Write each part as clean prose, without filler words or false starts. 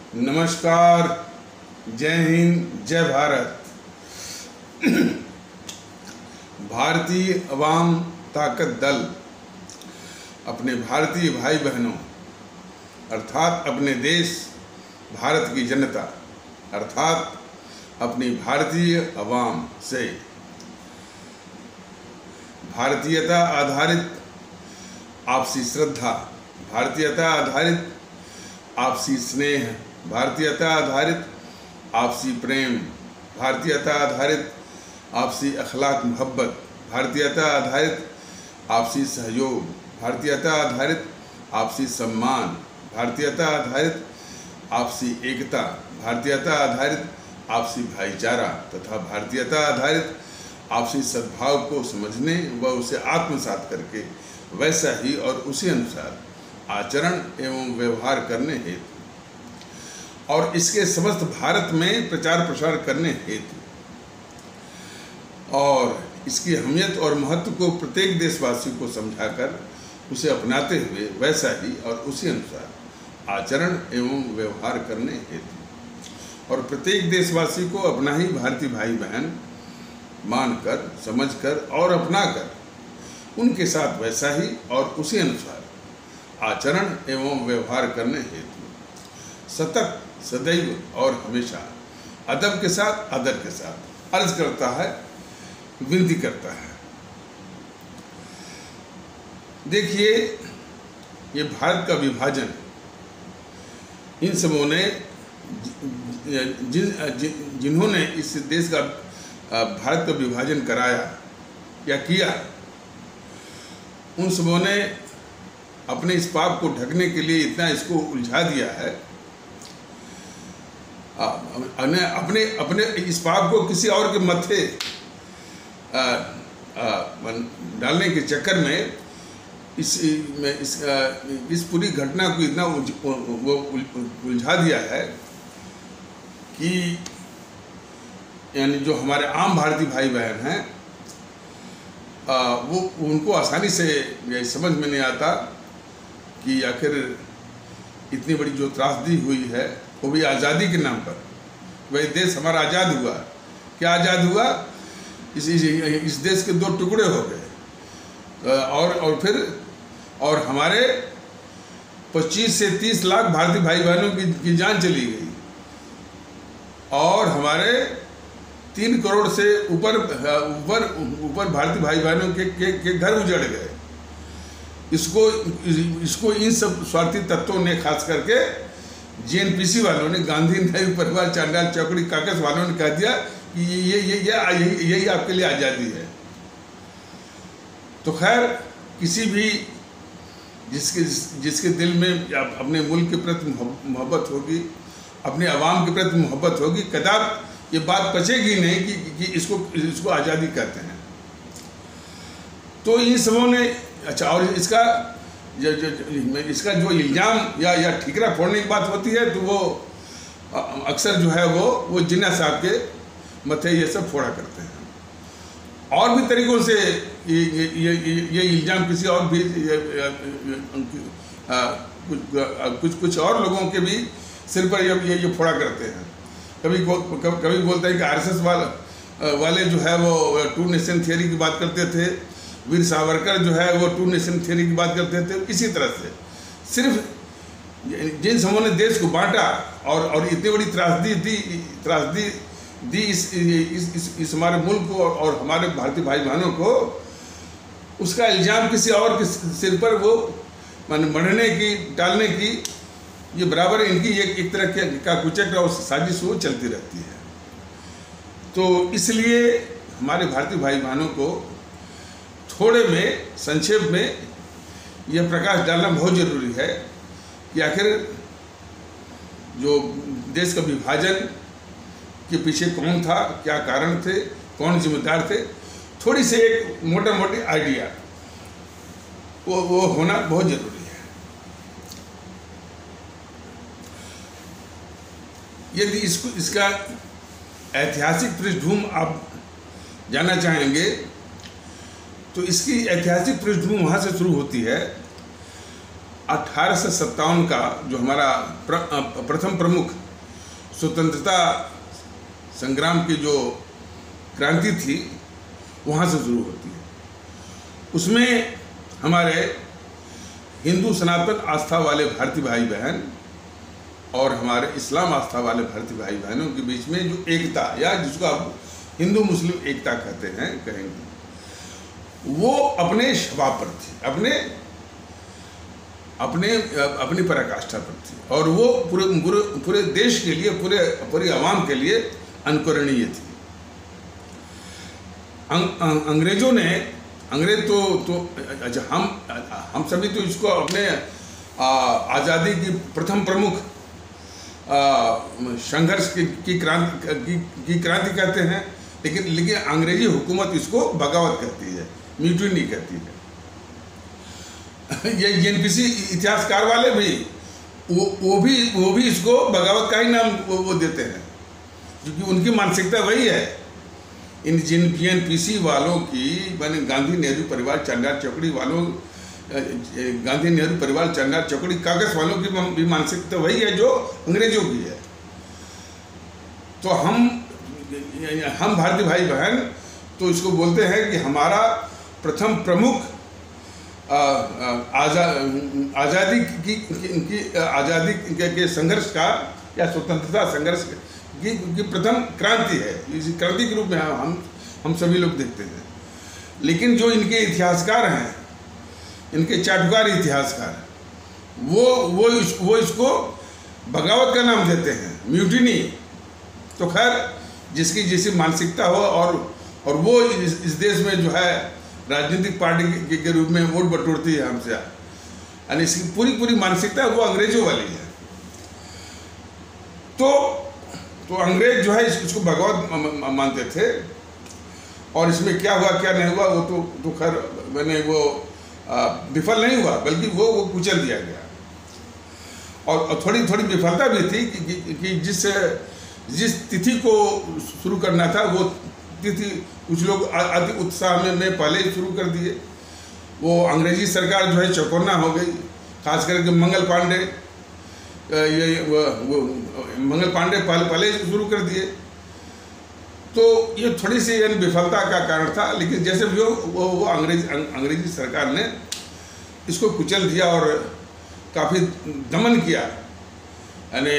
नमस्कार, जय हिंद, जय भारत। भारतीय अवाम ताकत दल अपने भारतीय भाई बहनों अर्थात अपने देश भारत की जनता अर्थात अपनी भारतीय अवाम से भारतीयता आधारित आपसी श्रद्धा, भारतीयता आधारित आपसी स्नेह, भारतीयता आधारित आपसी प्रेम, भारतीयता आधारित आपसी अखलाक मोहब्बत, भारतीयता आधारित आपसी सहयोग, भारतीयता आधारित आपसी सम्मान, भारतीयता आधारित आपसी एकता, भारतीयता आधारित आपसी भाईचारा तथा भारतीयता आधारित आपसी सद्भाव को समझने व उसे आत्मसात करके वैसा ही और उसी अनुसार आचरण एवं व्यवहार करने हेतु और इसके समस्त भारत में प्रचार प्रसार करने हेतु और इसकी अहमियत और महत्व को प्रत्येक देशवासी को समझाकर उसे अपनाते हुए वैसा ही और उसी अनुसार आचरण एवं व्यवहार करने हेतु और प्रत्येक देशवासी को अपना ही भारतीय भाई बहन मानकर, समझकर और अपनाकर उनके साथ वैसा ही और उसी अनुसार आचरण एवं व्यवहार करने हेतु सतत, सदैव और हमेशा अदब के साथ, आदर के साथ अर्ज करता है, विनती करता है। देखिए, ये भारत का विभाजन इन सबों ने जिन्होंने इस देश का भारत का विभाजन कराया या किया, उन सबों ने अपने इस पाप को ढकने के लिए इतना इसको उलझा दिया है, अपने अपने इस पाप को किसी और के मत्थे डालने के चक्कर में इस पूरी घटना को इतना वो उलझा दिया है कि यानी जो हमारे आम भारतीय भाई बहन हैं वो उनको आसानी से ये समझ में नहीं आता कि आखिर इतनी बड़ी जो त्रासदी हुई है वो भी आज़ादी के नाम पर। वही देश हमारा आज़ाद हुआ, क्या आज़ाद हुआ? इस देश के दो टुकड़े हो गए और हमारे 25 से 30 लाख भारतीय भाई बहनों की जान चली गई और हमारे 3 करोड़ से ऊपर भारतीय भाई बहनों के घर उजड़ गए। इसको इन सब स्वार्थी तत्वों ने, खास करके जेएनपीसी वालों ने, गांधी नेहरू परिवार, चांडाल चौकड़ी काकस वालों ने कह दिया कि यही आपके लिए आज़ादी है। तो खैर, किसी भी जिसके दिल में अपने मुल्क के प्रति मोहब्बत होगी, अपने अवाम के प्रति मोहब्बत होगी, कदाप ये बात पचेगी नहीं कि इसको आज़ादी कहते हैं। तो इन सबों ने अच्छा, और इसका जो इल्ज़ाम या ठीकरा फोड़ने की बात होती है तो वो अक्सर जो है वो जिन्ना साहब के मत्थे ये सब फोड़ा करते हैं। और भी तरीक़ों से ये इल्ज़ाम किसी और भी कुछ और लोगों के भी सिर पर ये फोड़ा करते हैं। कभी बोलते हैं कि आरएसएस वाले जो है वो 2 नेशन थियरी की बात करते थे, वीर सावरकर जो है वो 2 नेशन थियरी की बात करते थे। इसी तरह से सिर्फ जिन समूहों ने देश को बांटा और इतनी बड़ी त्रासदी दी इस हमारे मुल्क को और हमारे भारतीय भाई बहनों को, उसका इल्ज़ाम किसी और के सिर पर वो मढ़ने की, टालने की, ये बराबर इनकी एक तरह का कुचक और साजिश वो चलती रहती है। तो इसलिए हमारे भारतीय भाई बहनों को थोड़े में, संक्षेप में यह प्रकाश डालना बहुत ज़रूरी है कि आखिर जो देश का विभाजन के पीछे कौन था, क्या कारण थे, कौन जिम्मेदार थे, थोड़ी सी एक मोटी आइडिया वो होना बहुत ज़रूरी है। यदि इसका ऐतिहासिक पृष्ठभूमि आप जानना चाहेंगे तो इसकी ऐतिहासिक पृष्ठभूमि वहाँ से शुरू होती है 1857 का जो हमारा प्रथम प्रमुख स्वतंत्रता संग्राम की जो क्रांति थी वहाँ से शुरू होती है। उसमें हमारे हिंदू सनातन आस्था वाले भारतीय भाई बहन और हमारे इस्लाम आस्था वाले भारतीय भाई बहनों के बीच में जो एकता, या जिसको आप हिंदू मुस्लिम एकता कहते हैं, कहेंगे, वो अपने शबाब पर थी, अपनी पराकाष्ठा पर थी, और वो पूरे देश के लिए, पूरी आवाम के लिए अनुकरणीय थी। अंग्रेज तो अच्छा, हम सभी तो इसको अपने आज़ादी की प्रथम प्रमुख संघर्ष की क्रांति कहते हैं, लेकिन अंग्रेजी हुकूमत इसको बगावत कहती है, म्यूटिनी कहती है। ये एनपीसी इतिहासकार वाले भी वो भी इसको बगावत का ही नाम वो देते हैं, क्योंकि उनकी मानसिकता वही है। इन एनपीसी वालों की, माने गांधी नेहरू परिवार चंडार चौकड़ी वालों, गांधी नेहरू परिवार चंडार चौकड़ी कागज वालों की भी मानसिकता वही है जो अंग्रेजों की है। तो हम भारतीय भाई बहन तो इसको बोलते हैं कि हमारा प्रथम प्रमुख आज़ादी के संघर्ष का, या स्वतंत्रता संघर्ष की प्रथम क्रांति है। इस क्रांति के रूप में हम सभी लोग देखते हैं। लेकिन जो इनके इतिहासकार हैं, इनके चाटुकार इतिहासकार, वो इसको बगावत का नाम देते हैं, म्यूटिनी। तो खैर, जिसकी जैसी मानसिकता हो, और वो इस देश में जो है राजनीतिक पार्टी के रूप में वोट बटोरती है हमसे, यानी इसकी पूरी मानसिकता वो अंग्रेजों वाली है। तो अंग्रेज जो है इसको भगवत मानते थे, और इसमें क्या हुआ क्या नहीं हुआ वो तो खैर मैंने वो विफल नहीं हुआ, बल्कि वो कुचल दिया गया। और थोड़ी विफलता भी थी कि जिस तिथि को शुरू करना था, वो तिथि कुछ लोग अति उत्साह में पहले ही शुरू कर दिए। वो अंग्रेजी सरकार जो है चौकन्ना हो गई, खास करके मंगल पांडे, मंगल पांडे पहले ही शुरू कर दिए। तो ये थोड़ी सी यानी विफलता का कारण था, लेकिन जैसे भी हो वो अंग्रेजी सरकार ने इसको कुचल दिया और काफ़ी दमन किया। यानी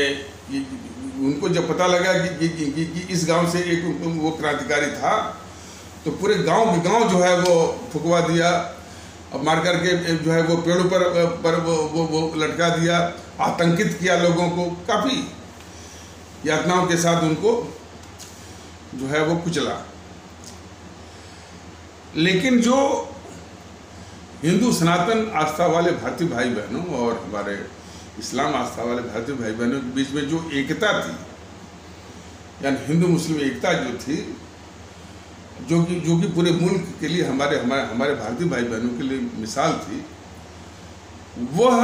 उनको जब पता लगा कि इस गांव से एक वो क्रांतिकारी था, तो पूरे गांव जो है वो फुकवा दिया, अब मार करके जो है वो पेड़ों पर वो लटका दिया, आतंकित किया लोगों को, काफ़ी यातनाओं के साथ उनको जो है वो कुचला। लेकिन जो हिंदू सनातन आस्था वाले भारतीय भाई बहनों और हमारे इस्लाम आस्था वाले भारतीय भाई बहनों के बीच में जो एकता थी, यानी हिंदू मुस्लिम एकता जो थी, जो कि पूरे मुल्क के लिए, हमारे भारतीय भाई बहनों के लिए मिसाल थी, वह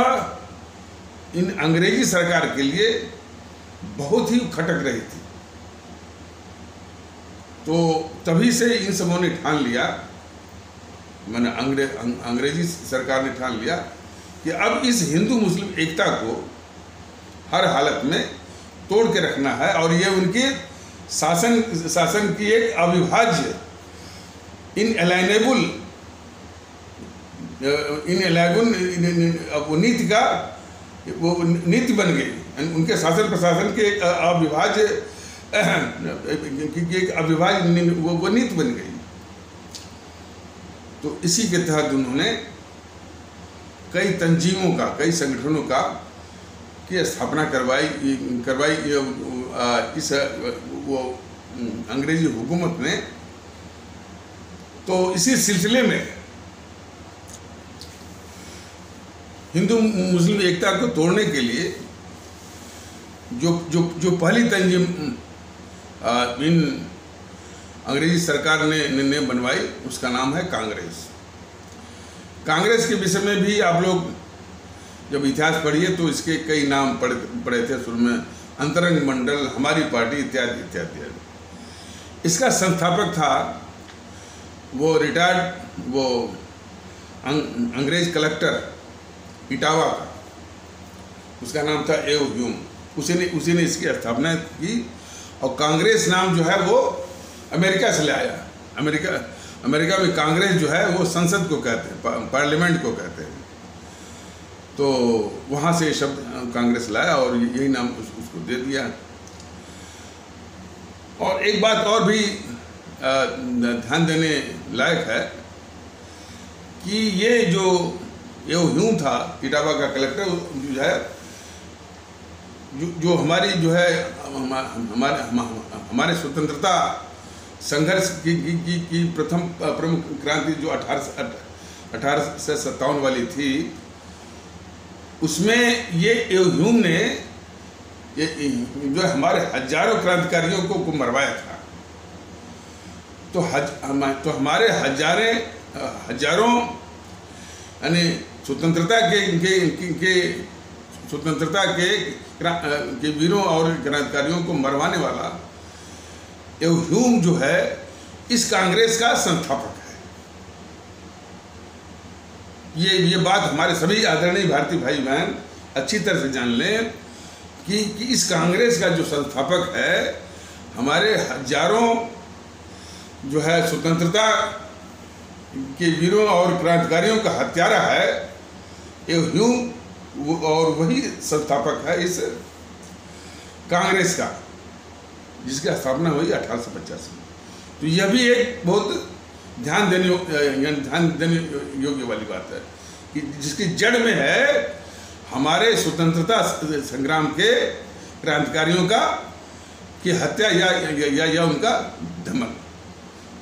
इन अंग्रेजी सरकार के लिए बहुत ही खटक रही थी। तो तभी से इन सबों ने ठान लिया, मैंने अंग्रेजी सरकार ने ठान लिया कि अब इस हिंदू मुस्लिम एकता को हर हालत में तोड़ के रखना है, और ये उनके शासन की एक अविभाज्य इनएलाइनेबल वो नीति का वो नीति बन गई। उनके शासन प्रशासन के एक अविभाज्य वो नीति बन गई। तो इसी के तहत उन्होंने कई तंजीमों का, कई संगठनों का की स्थापना करवाई इस वो अंग्रेजी हुकूमत ने। तो इसी सिलसिले में हिंदू मुस्लिम एकता को तोड़ने के लिए जो पहली तंजीम इन अंग्रेजी सरकार ने बनवाई, उसका नाम है कांग्रेस। कांग्रेस के विषय में भी आप लोग जब इतिहास पढ़िए तो इसके कई नाम पढ़े थे शुरू में, अंतरंग मंडल, हमारी पार्टी, इत्यादि इत्यादि। इसका संस्थापक था वो रिटायर्ड वो अंग्रेज कलेक्टर इटावा का उसका नाम था एओ ह्यूम। उसी ने इसकी स्थापना की। और कांग्रेस नाम जो है वो अमेरिका से ले आया। अमेरिका में कांग्रेस जो है वो संसद को कहते हैं, पार्लियामेंट को कहते हैं। तो वहाँ से शब्द कांग्रेस लाया और यही नाम उसको दे दिया। और एक बात और भी ध्यान देने लायक है कि ये जो एओ ह्यूम था, इटावा का कलेक्टर, जो है जो हमारी जो है हमारे स्वतंत्रता संघर्ष की प्रथम प्रमुख क्रांति जो 1857 वाली थी, उसमें ये एओ ह्यूम ने ये जो हमारे हजारों क्रांतिकारियों को मरवाया था। तो हमारे हजारों यानी स्वतंत्रता के वीरों और क्रांतिकारियों को मरवाने वाला एओ ह्यूम जो है इस कांग्रेस का संस्थापक है। ये बात हमारे सभी आदरणीय भारतीय भाई बहन अच्छी तरह से जान लें कि इस कांग्रेस का जो संस्थापक है, हमारे हजारों जो है स्वतंत्रता के वीरों और क्रांतिकारियों का हत्यारा है एओ ह्यूम, और वही संस्थापक है इस कांग्रेस का, जिसकी स्थापना हुई 1850 में। तो यह भी एक बहुत ध्यान देने योग्य वाली बात है कि जिसकी जड़ में है हमारे स्वतंत्रता संग्राम के क्रांतिकारियों की हत्या या उनका दमन।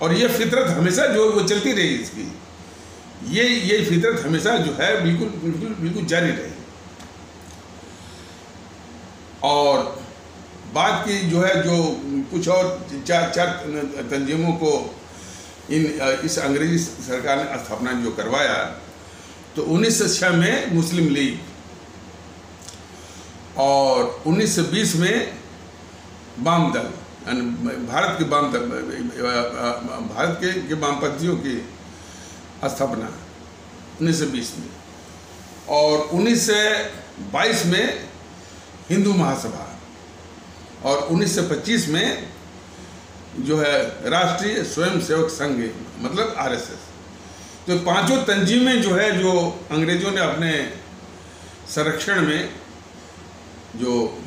और ये फितरत हमेशा जो वो चलती रही इसकी, ये फितरत हमेशा जो है बिल्कुल जारी रही। और बात की जो है जो कुछ और चार तंजीमों को इस अंग्रेजी सरकार ने स्थापना जो करवाया, तो 1906 में मुस्लिम लीग, और 1920 में वाम दल, भारत के वामपंथियों की स्थापना 1920 में, और 1922 में हिंदू महासभा, और 1925 में जो है राष्ट्रीय स्वयंसेवक संघ, मतलब आरएसएस। तो पांचों तंजीमें जो है जो अंग्रेजों ने अपने संरक्षण में जो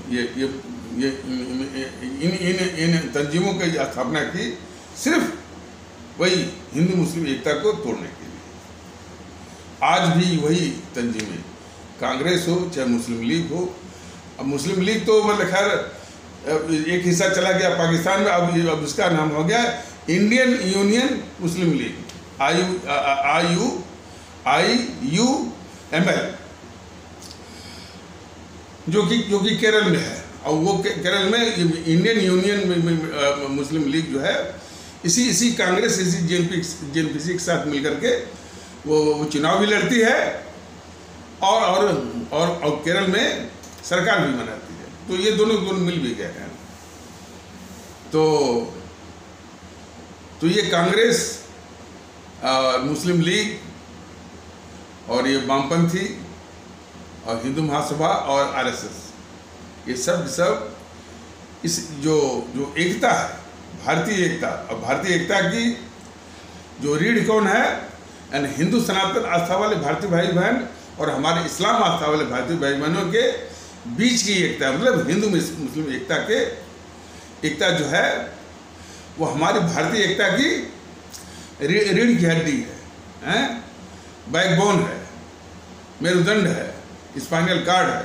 इन तंजीमों की स्थापना की, सिर्फ वही हिंदू मुस्लिम एकता को तोड़ने के लिए। आज भी वही तंजीमें, कांग्रेस हो चाहे मुस्लिम लीग हो। अब मुस्लिम लीग तो मतलब खैर एक हिस्सा चला गया पाकिस्तान में, अब उसका नाम हो गया इंडियन यूनियन मुस्लिम लीग, IUML, जो कि केरल में है। और वो केरल में इंडियन यूनियन मुस्लिम लीग जो है इसी कांग्रेस, इसी JNPC के साथ मिलकर के वो चुनाव भी लड़ती है और केरल में सरकार भी बनाती है। तो ये दोनों मिल भी गए हैं। तो ये कांग्रेस, मुस्लिम लीग और ये वामपंथी और हिंदू महासभा और आरएसएस, ये सब इस जो एकता है, भारतीय एकता, और भारतीय एकता की जो रीढ़ कौन है, यानी हिंदू सनातन आस्था वाले भारतीय भाई बहन और हमारे इस्लाम आस्था वाले भारतीय भाई बहनों के बीच की एकता, मतलब हिंदू मुस्लिम एकता जो है वो हमारी भारतीय एकता की रीढ़ की हड्डी है, बैकबोन है, मेरुदंड है, स्पाइनल कार्ड है।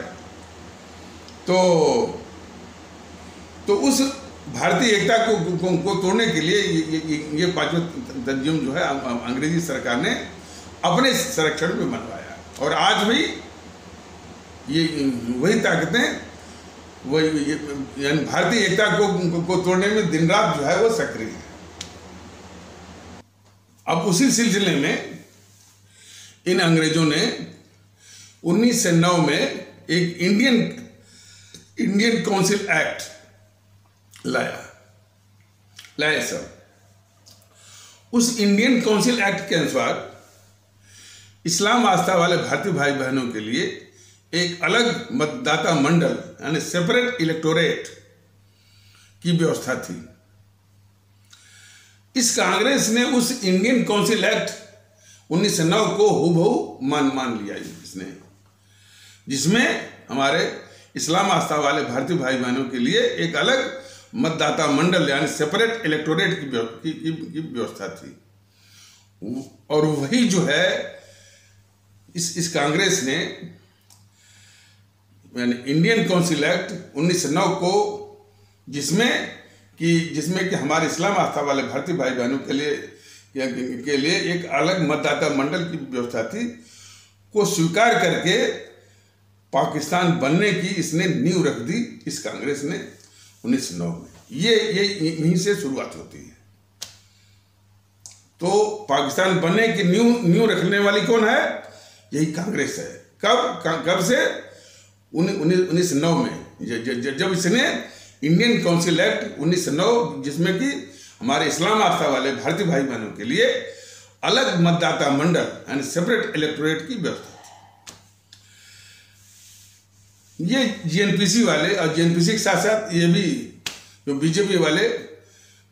तो उस भारतीय एकता को तोड़ने के लिए ये पांचों तंजीम जो है अंग्रेजी सरकार ने अपने संरक्षण में बनवाया। और आज भी ये वही ताकतें यानी भारतीय एकता को तोड़ने में दिन रात जो है वो सक्रिय है। अब उसी सिलसिले में इन अंग्रेजों ने 1909 में एक इंडियन काउंसिल एक्ट लाया सर। उस इंडियन काउंसिल एक्ट के अनुसार इस्लाम आस्था वाले भारतीय भाई बहनों के लिए एक अलग मतदाता मंडल यानी सेपरेट इलेक्टोरेट की व्यवस्था थी। इस कांग्रेस ने उस इंडियन काउंसिल एक्ट 1909 को हूबहू मान लिया इसने, जिसमें हमारे इस्लाम आस्था वाले भारतीय भाई बहनों के लिए एक अलग मतदाता मंडल यानी सेपरेट इलेक्टोरेट की व्यवस्था थी। और वही जो है इस कांग्रेस ने यानी इंडियन काउंसिल एक्ट 1909 को जिसमें कि हमारे इस्लाम आस्था वाले भारतीय भाई बहनों के लिए एक अलग मतदाता मंडल की व्यवस्था थी को स्वीकार करके पाकिस्तान बनने की इसने नींव रख दी इस कांग्रेस ने 1909 में। ये यहीं से शुरुआत होती है। तो पाकिस्तान बनने की नींव रखने वाली कौन है? यही कांग्रेस है। कब से? 1909 में, जब इसने इंडियन काउंसिल एक्ट 1909 जिसमें कि हमारे इस्लाम आस्था वाले भारतीय भाई बहनों के लिए अलग मतदाता मंडल यानी सेपरेट इलेक्टोरेट की व्यवस्था थी। ये जीएनपीसी वाले और जीएनपीसी के साथ साथ ये भी जो बीजेपी वाले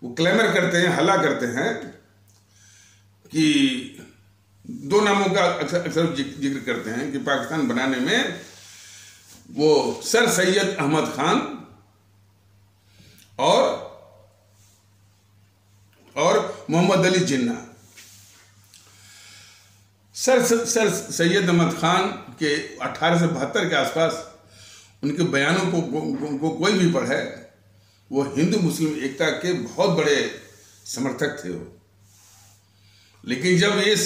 वो क्लेमर करते हैं, हल्ला करते हैं कि दो नामों का अक्सर जिक्र करते हैं कि पाकिस्तान बनाने में वो सर सैयद अहमद खान और मोहम्मद अली जिन्ना। सर सैयद अहमद खान के 1872 के आसपास उनके बयानों को कोई भी पढ़े, वो हिंदू मुस्लिम एकता के बहुत बड़े समर्थक थे वो। लेकिन जब इस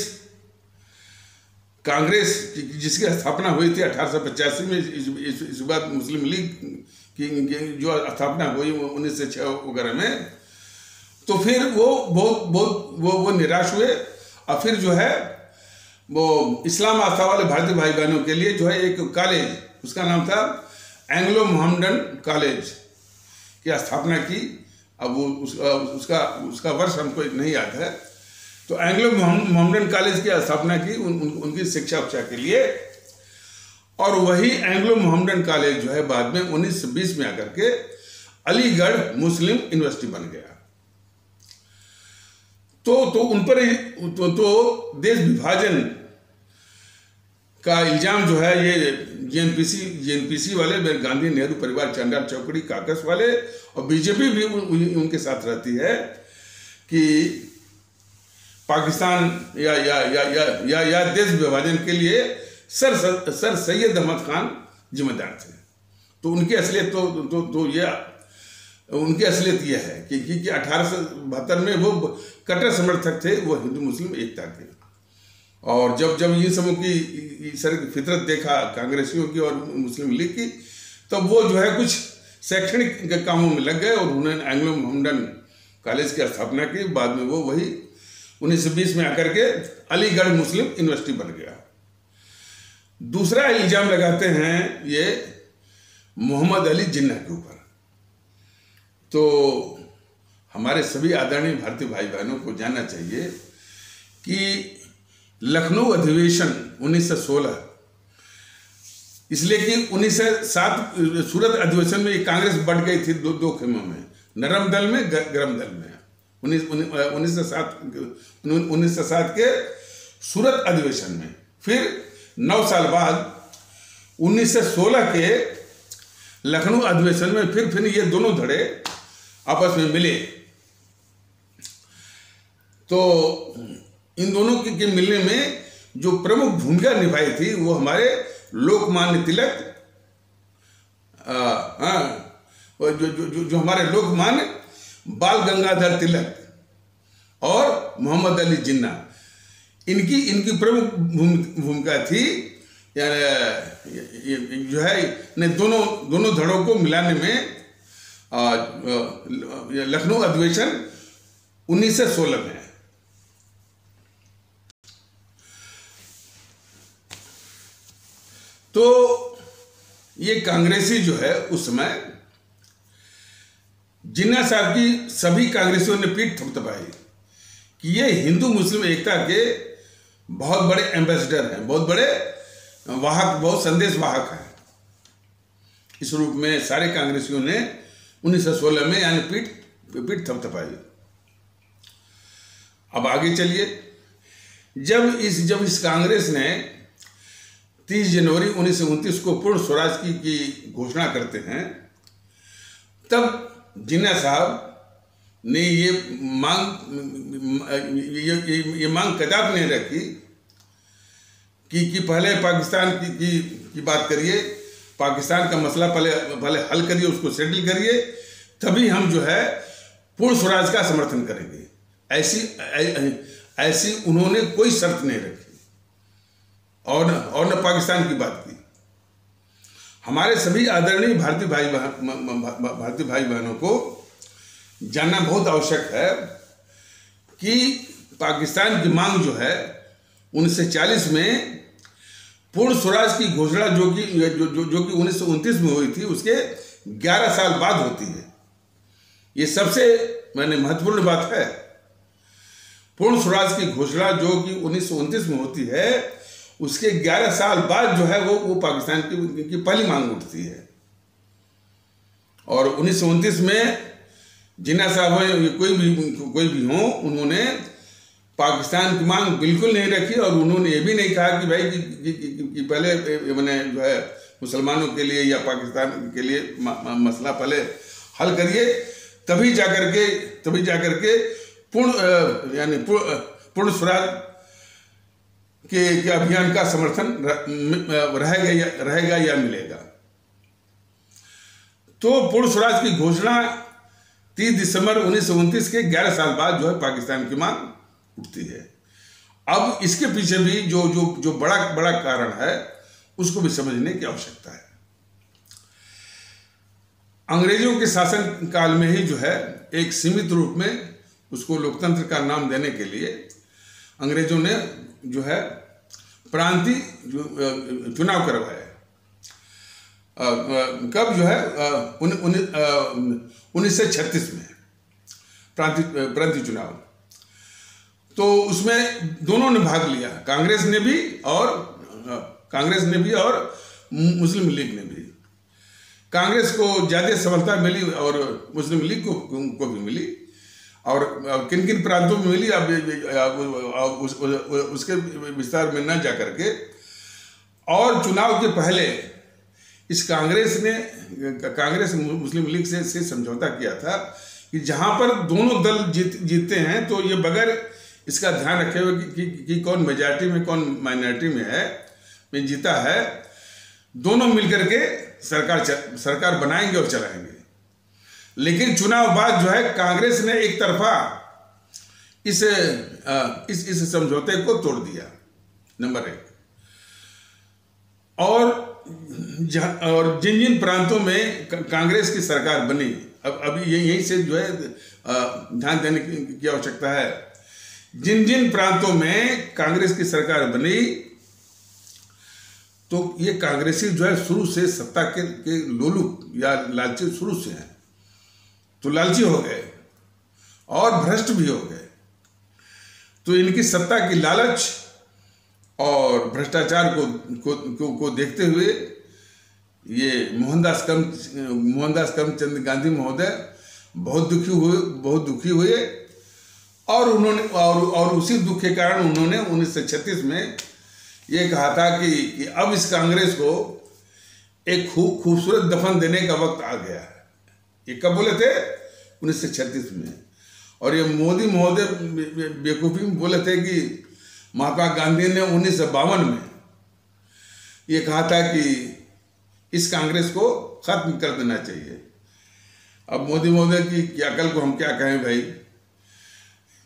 कांग्रेस जिसकी स्थापना हुई थी 1885 में, इस बात मुस्लिम लीग की जो स्थापना हुई 1906 वगैरह में, तो फिर वो बहुत निराश हुए और फिर जो है वो इस्लाम आस्था वाले भारतीय भाई बहनों के लिए जो है एक कॉलेज, उसका नाम था एंग्लो मोहम्मडन कॉलेज की स्थापना की। अब वो उसका वर्ष हमको नहीं याद है। तो एंग्लो मोहम्मडन कॉलेज की स्थापना की उनकी शिक्षा उक्षा के लिए। और वही एंग्लो मोहम्मडन कॉलेज जो है बाद में 1920 में आकर के अलीगढ़ मुस्लिम यूनिवर्सिटी बन गया। तो उन पर तो देश विभाजन का इल्जाम जो है ये जीएनपीसी वाले, गांधी नेहरू परिवार, चंद्रा चौकड़ी काकस वाले और बीजेपी भी उनके साथ रहती है कि पाकिस्तान या देश विभाजन के लिए सर सैयद अहमद खान जिम्मेदार थे। तो उनकी असलियत उनकी असलियत यह है कि 1872 में वो कट्टर समर्थक थे वो हिंदू मुस्लिम एकता के। और जब इन सबों की सर की फितरत देखा कांग्रेसियों की और मुस्लिम लीग की, तब वो जो है कुछ शैक्षणिक कामों में लग गए और उन्होंने एंग्लो मोहम्मडन कॉलेज की स्थापना की। बाद में वो वही 1920 में आकर के अलीगढ़ मुस्लिम यूनिवर्सिटी बन गया। दूसरा इल्जाम लगाते हैं ये मोहम्मद अली जिन्ना के ऊपर। तो हमारे सभी आदरणीय भारतीय भाई बहनों को जानना चाहिए कि लखनऊ अधिवेशन 1916, इसलिए कि 1907 सूरत अधिवेशन में ये कांग्रेस बढ़ गई थी दो खेमों में, नरम दल में, गरम दल में। 1907 के सूरत अधिवेशन में, फिर 9 साल बाद 1916 के लखनऊ अधिवेशन में फिर ये दोनों धड़े आपस में मिले। तो इन दोनों के मिलने में जो प्रमुख भूमिका निभाई थी वो हमारे लोकमान्य तिलक, जो हमारे लोकमान्य बाल गंगाधर तिलक और मोहम्मद अली जिन्ना, इनकी प्रमुख भूमिका थी। यानी जो है ने दोनों धड़ों को मिलाने में लखनऊ अधिवेशन 1916 में। तो ये कांग्रेसी जो है उस समय जिन्ना साहब की सभी कांग्रेसियों ने पीठ थपथपाई कि ये हिंदू मुस्लिम एकता के बहुत बड़े एम्बेसडर हैं, बहुत बड़े वाहक, बहुत संदेश वाहक है। इस रूप में सारे कांग्रेसियों ने 1916 में यानी पीठ थपथपाई। अब आगे चलिए। जब इस कांग्रेस ने 30 जनवरी 1929 को पूर्ण स्वराज की घोषणा करते हैं, तब जिन्ना साहब ने ये मांग कदापि नहीं रखी कि पहले पाकिस्तान की बात करिए, पाकिस्तान का मसला पहले हल करिए, उसको सेटल करिए, तभी हम जो है पूर्ण स्वराज का समर्थन करेंगे। ऐसी उन्होंने कोई शर्त नहीं रखी और न पाकिस्तान की बात की। हमारे सभी आदरणीय भारतीय भाई बहनों को जानना बहुत आवश्यक है कि पाकिस्तान की मांग जो है 1940 में पूर्ण स्वराज की घोषणा जो कि 1929 में हुई थी, उसके 11 साल बाद होती है। ये सबसे महत्वपूर्ण बात है। पूर्ण स्वराज की घोषणा जो कि 1929 में होती है, उसके 11 साल बाद जो है वो पाकिस्तान की पहली मांग उठती है। और 1929 में जिन्ना साहब कोई भी हो, उन्होंने पाकिस्तान की मांग बिल्कुल नहीं रखी और उन्होंने ये भी नहीं कहा कि भाई कि पहले जो है मुसलमानों के लिए या पाकिस्तान के लिए मसला पहले हल करिए, तभी जाकर के पूर्ण स्वराज के अभियान का समर्थन रहेगा या मिलेगा। तो पूर्ण स्वराज की घोषणा 30 दिसंबर 1929 के 11 साल बाद जो है पाकिस्तान की मांग उठती है। अब इसके पीछे भी जो बड़ा कारण है, उसको भी समझने की आवश्यकता है। अंग्रेजों के शासन काल में ही जो है एक सीमित रूप में उसको लोकतंत्र का नाम देने के लिए अंग्रेजों ने जो है प्रांतीय चुनाव करवाए। कब जो है 1936 में प्रांतीय चुनाव। तो उसमें दोनों ने भाग लिया, कांग्रेस ने भी और मुस्लिम लीग ने भी। कांग्रेस को ज़्यादा सफलता मिली और मुस्लिम लीग को भी मिली। और किन किन प्रांतों में मिली, अब उसके विस्तार में न जा करके, और चुनाव के पहले इस कांग्रेस मुस्लिम लीग से समझौता किया था कि जहां पर दोनों दल जीतते हैं तो ये बगैर इसका ध्यान रखे हुए कि कौन मेजॉरिटी में कौन माइनॉरिटी में जीता है, दोनों मिलकर के सरकार बनाएंगे और चलाएंगे। लेकिन चुनाव बाद जो है कांग्रेस ने एक तरफा इस समझौते को तोड़ दिया, नंबर 1। और जिन प्रांतों में कांग्रेस की सरकार बनी, अब अभी यहीं से जो है ध्यान देने की आवश्यकता है। जिन प्रांतों में कांग्रेस की सरकार बनी, तो ये कांग्रेसी जो है शुरू से सत्ता के लोलू या लालची शुरू से हैं, तो लालची हो गए और भ्रष्ट भी हो गए। तो इनकी सत्ता की लालच और भ्रष्टाचार को देखते हुए ये मोहनदास करमचंद गांधी महोदय बहुत दुखी हुए और उसी दुख के कारण उन्होंने 1936 में ये कहा था कि अब इस कांग्रेस को एक खूबसूरत दफन देने का वक्त आ गया है। ये कब बोले थे? 1936 में। और ये मोदी महोदय बेवकूफ़ी में बोले थे कि महात्मा गांधी ने 1952 में ये कहा था कि इस कांग्रेस को खत्म कर देना चाहिए। अब मोदी महोदय की अकल को हम क्या कहें भाई।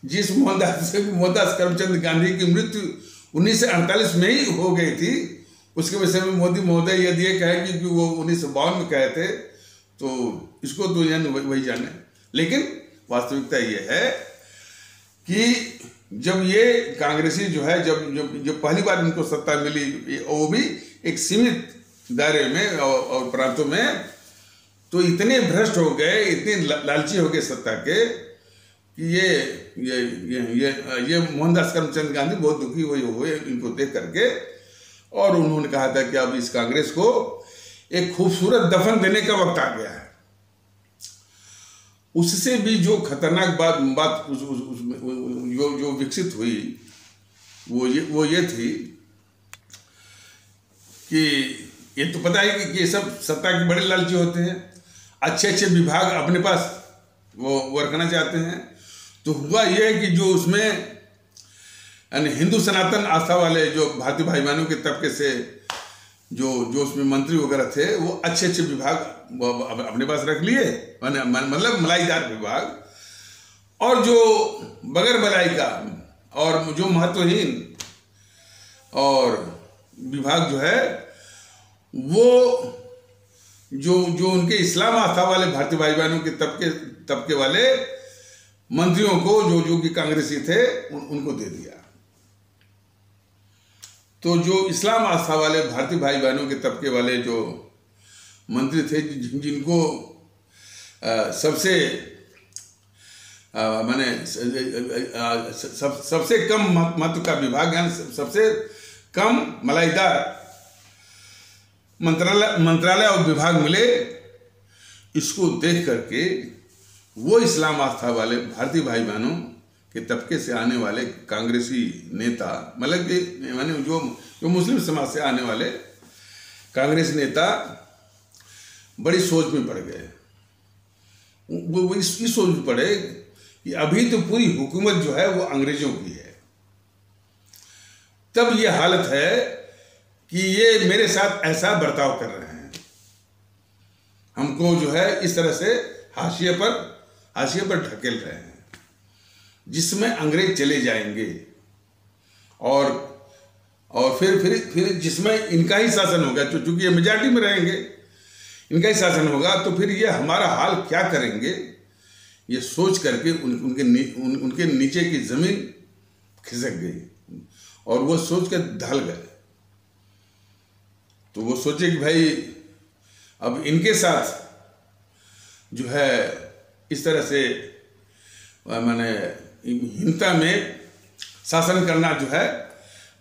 जिस मोहनदास करमचंद गांधी की मृत्यु 1948 में ही हो गई थी, उसके विषय में मोदी महोदय यदि ये कहे कि वो 1952 में कहे थे, तो इसको तो वही जाने। लेकिन वास्तविकता ये है कि जब ये कांग्रेसी जो है जब पहली बार इनको सत्ता मिली, वो भी एक सीमित दायरे में और प्रांतों में, तो इतने भ्रष्ट हो गए, इतने लालची हो गए सत्ता के कि ये मोहनदास करमचंद गांधी बहुत दुखी हुए इनको देख करके। और उन्होंने कहा था कि अब इस कांग्रेस को एक खूबसूरत दफन देने का वक्त आ गया है। उससे भी जो खतरनाक बात जो विकसित हुई वो ये थी कि ये तो पता है कि ये सब सत्ता के बड़े लालची होते हैं, अच्छे अच्छे विभाग अपने पास वो रखना चाहते हैं। तो हुआ ये है कि जो उसमें यानी हिंदू सनातन आस्था वाले जो भारतीय भाई बहनों के तबके से जो उसमें मंत्री वगैरह थे, वो अच्छे अच्छे विभाग वो अपने पास रख लिए, मतलब मलाईदार विभाग, और जो बगैर मलाई का और जो महत्वहीन और विभाग जो है वो जो उनके इस्लाम आस्था वाले भारतीय भाई बहनों के तबके वाले मंत्रियों को जो कि कांग्रेसी थे उनको दे दिया। तो जो इस्लाम आस्था वाले भारतीय भाई बहनों के तबके वाले जो मंत्री थे, जिनको सबसे माने सबसे कम महत्व का विभाग, यानी सबसे कम मलाईदार मंत्रालय और विभाग मिले, इसको देख करके वो इस्लाम आस्था वाले भारतीय भाई बहनों के तबके से आने वाले कांग्रेसी नेता, मतलब कि माने जो मुस्लिम समाज से आने वाले कांग्रेसी नेता बड़ी सोच में पड़ गए। वो इस सोच में पड़े कि अभी तो पूरी हुकूमत जो है वो अंग्रेजों की है, तब ये हालत है कि ये मेरे साथ ऐसा बर्ताव कर रहे हैं, हमको जो है इस तरह से हाशिए पर ढकेल रहे हैं, जिसमें अंग्रेज चले जाएंगे और फिर जिसमें इनका ही शासन होगा, चूंकि ये मेजॉरिटी में रहेंगे, इनका ही शासन होगा, तो फिर ये हमारा हाल क्या करेंगे, ये सोच करके उनके नीचे की जमीन खिसक गई और वो सोच कर ढल गए। तो वो सोचे कि भाई अब इनके साथ जो है इस तरह से माने हिंसा में शासन करना जो है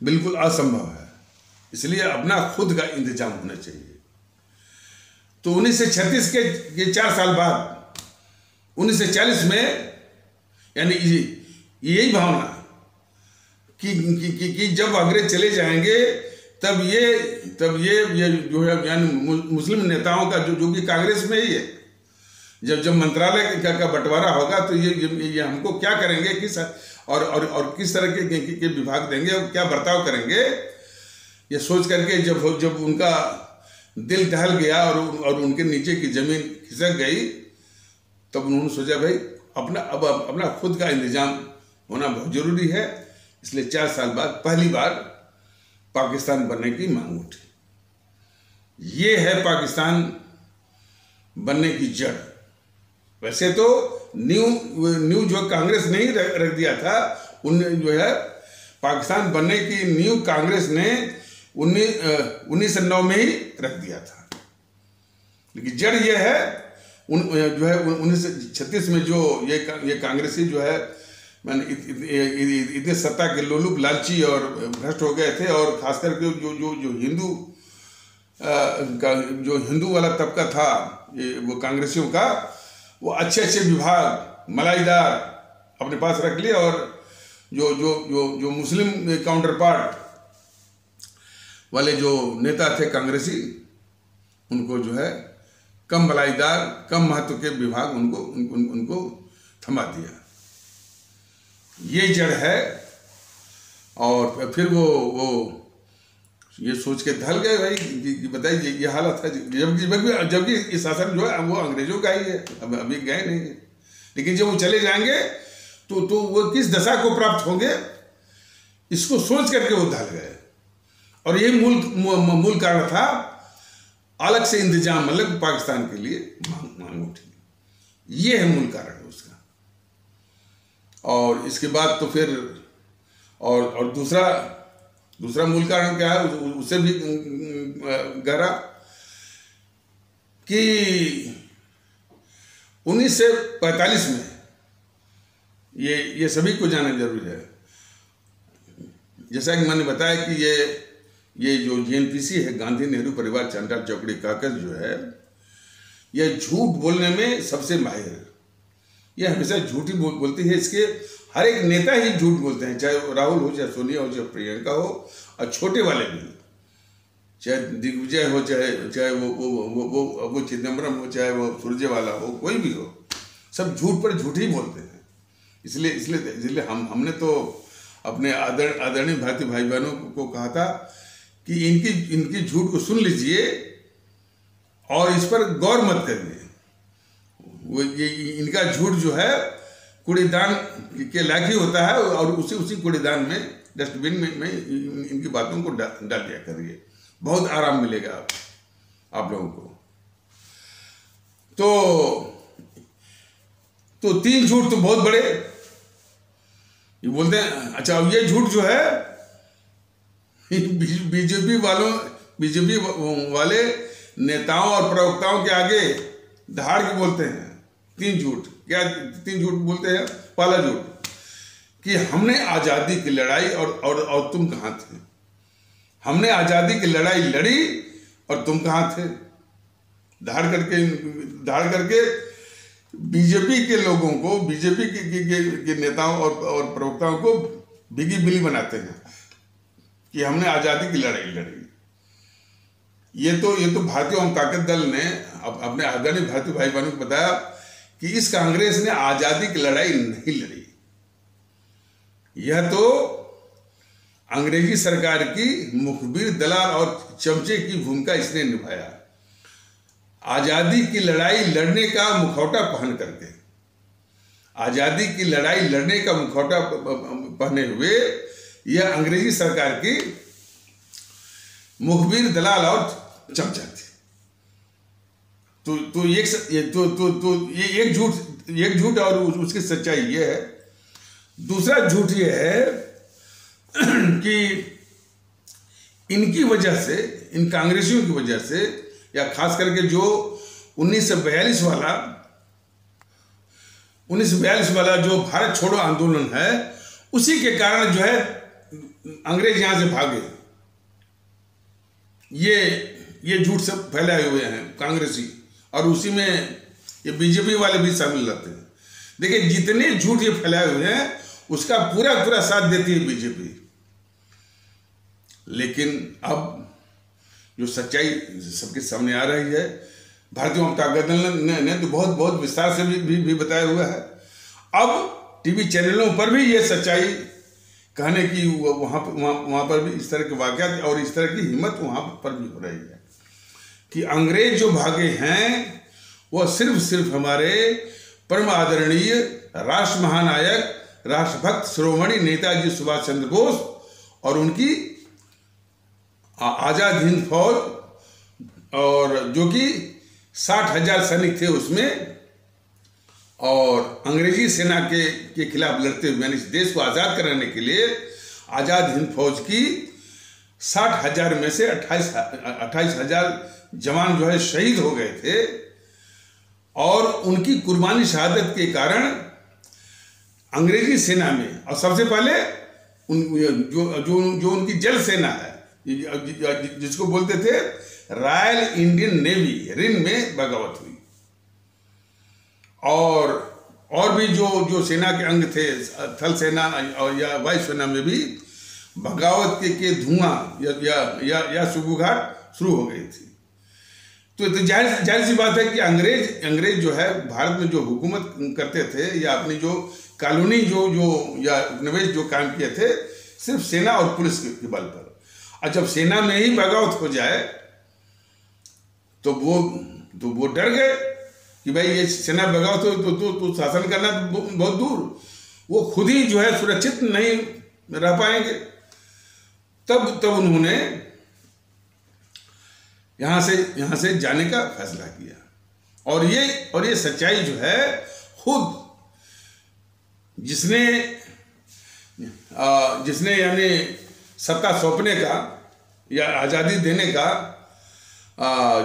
बिल्कुल असंभव है, इसलिए अपना खुद का इंतजाम होना चाहिए। तो 1936 के 4 साल बाद 1940 में, यानी यही भावना कि जब अंग्रेज चले जाएंगे तब ये जो है यानी मुस्लिम नेताओं का जो कि कांग्रेस में ही है, जब मंत्रालय का बंटवारा होगा तो ये हमको क्या करेंगे, किस और किस तरह के विभाग देंगे और क्या बर्ताव करेंगे, ये सोच करके जब उनका दिल दहल गया और उनके नीचे की जमीन खिसक गई, तब उन्होंने सोचा भाई अपना खुद का इंतजाम होना बहुत जरूरी है। इसलिए 4 साल बाद पहली बार पाकिस्तान बनने की मांग उठी। ये है पाकिस्तान बनने की जड़। वैसे तो न्यू जो कांग्रेस ने ही रख दिया था, उनने जो है पाकिस्तान बनने की न्यू कांग्रेस ने 1909 में ही रख दिया था, लेकिन जड़ ये है जो है 1936 में जो ये कांग्रेसी जो है मैंने इतने सत्ता के लोलुप लालची और भ्रष्ट हो गए थे, और खास करके जो हिंदू वाला तबका था वो कांग्रेसियों का, वो अच्छे विभाग मलाईदार अपने पास रख लिए, और जो मुस्लिम काउंटर पार्ट वाले जो नेता थे कांग्रेसी, उनको जो है कम मलाईदार कम महत्व के विभाग उनको थमा दिया। ये जड़ है। और फिर वो ये सोच के ढल गए भाई कि बताइए ये हालत है, जबकि ये शासन जो है वो अंग्रेजों का ही है, अभी गए नहीं है, लेकिन जब वो चले जाएंगे तो वो किस दशा को प्राप्त होंगे, इसको सोच करके वो ढल गए। और ये मूल कारण था अलग से इंतजाम, मतलब पाकिस्तान के लिए मांग उठी। ये है मूल कारण है उसका। और इसके बाद तो फिर और दूसरा मूल कारण क्या है, उससे भी गहरा, कि 1945 में ये सभी को जानना जरूरी है। जैसा कि मैंने बताया कि ये ये जो जेएनपीसी है, गांधी नेहरू परिवार चांटाल चौकड़ी काकस जो है, यह झूठ बोलने में सबसे माहिर है। यह हमेशा झूठ ही बोलती है। इसके हर एक नेता ही झूठ बोलते हैं, चाहे राहुल हो, चाहे सोनिया हो, चाहे प्रियंका हो, और छोटे वाले भी, चाहे दिग्विजय हो, चाहे वो चिदम्बरम हो, चाहे वो सुरजेवाला हो, कोई भी हो, सब झूठ पर झूठ ही बोलते हैं। इसलिए हमने तो अपने आदरणीय भारतीय भाई बहनों को कहा था कि इनकी झूठ को सुन लीजिए और इस पर गौर मत करिए। वो ये इनका झूठ जो है कूड़ेदान के लायक ही होता है, और उसी कूड़ेदान में, डस्टबिन में इनकी बातों को डाल दिया करिए, बहुत आराम मिलेगा आप लोगों को। तो 3 झूठ तो बहुत बड़े ये बोलते हैं। अच्छा, अब ये झूठ जो है बीजेपी वाले नेताओं और प्रवक्ताओं के आगे दहाड़ के बोलते हैं। 3 झूठ, क्या 3 झूठ बोलते हैं? पहला झूठ कि हमने आज़ादी की लड़ाई और तुम कहाँ थे। हमने आज़ादी की लड़ाई लड़ी और तुम कहाँ थे। दहाड़ करके बीजेपी के लोगों को, बीजेपी के नेताओं और प्रवक्ताओं को बिगी बिली बनाते हैं कि हमने आज़ादी की लड़ाई लड़ी। ये तो भारतीय ओम ताकत दल ने अपने आदरणीय भारतीय भाई बहनों को बताया कि इस कांग्रेस ने आज़ादी की लड़ाई नहीं लड़ी। यह तो अंग्रेजी सरकार की मुखबिर, दलाल और चमचे की भूमिका इसने निभाया। आज़ादी की लड़ाई लड़ने का मुखौटा पहन करके, आज़ादी की लड़ाई लड़ने का मुखौटा पहने हुए यह अंग्रेजी सरकार की मुखबिर, दलाल और चमचा थे। तो ये एक झूठ और उसकी सच्चाई ये है। दूसरा झूठ ये है कि इनकी वजह से, इन कांग्रेसियों की वजह से, या खास करके जो 1942 वाला जो भारत छोड़ो आंदोलन है, उसी के कारण जो है अंग्रेज यहां से भागे। ये झूठ सब फैलाए हुए हैं कांग्रेसी, और उसी में ये बीजेपी वाले भी शामिल रहते हैं। देखिए, जितने झूठ ये फैलाए हुए हैं उसका पूरा साथ देती है बीजेपी। लेकिन अब जो सच्चाई सबके सामने आ रही है, भारतीय जनता दल ने तो बहुत विस्तार से भी बताया हुआ है। अब टीवी चैनलों पर भी ये सच्चाई कहने की वहाँ पर भी इस तरह के वाक़यात और इस तरह की हिम्मत वहाँ पर भी हो रही है कि अंग्रेज जो भागे हैं वह सिर्फ हमारे परम आदरणीय राष्ट्र महानायक, राष्ट्रभक्त शिरोमणि नेताजी सुभाष चंद्र बोस और उनकी आज़ाद हिंद फौज, और जो कि 60,000 सैनिक थे उसमें, और अंग्रेजी सेना के खिलाफ लड़ते हुए, यानी इस देश को आज़ाद कराने के लिए आज़ाद हिंद फौज की 60,000 में से 28,000 जवान जो है शहीद हो गए थे। और उनकी कुर्बानी शहादत के कारण अंग्रेजी सेना में, और सबसे पहले जो उनकी जल सेना है, जिसको बोलते थे रॉयल इंडियन नेवी, रिन में बगावत हुई। और भी जो सेना के अंग थे, थल सेना और या वायु सेना में भी बगावत के धुआं या सुबुघाट शुरू हो गई थी। तो जाहिर सी बात है कि अंग्रेज जो है भारत में जो हुकूमत करते थे, या अपनी जो कॉलोनी या उपनिवेश जो काम किए थे, सिर्फ सेना और पुलिस के बल पर। और जब सेना में ही बगावत हो जाए तो वो डर गए कि भाई ये सेना बगावत हो तो शासन करना बहुत दूर, वो खुद ही जो है सुरक्षित नहीं रह पाएंगे। तब उन्होंने यहाँ से जाने का फैसला किया। और ये सच्चाई जो है, खुद जिसने यानी सत्ता सौंपने का या आज़ादी देने का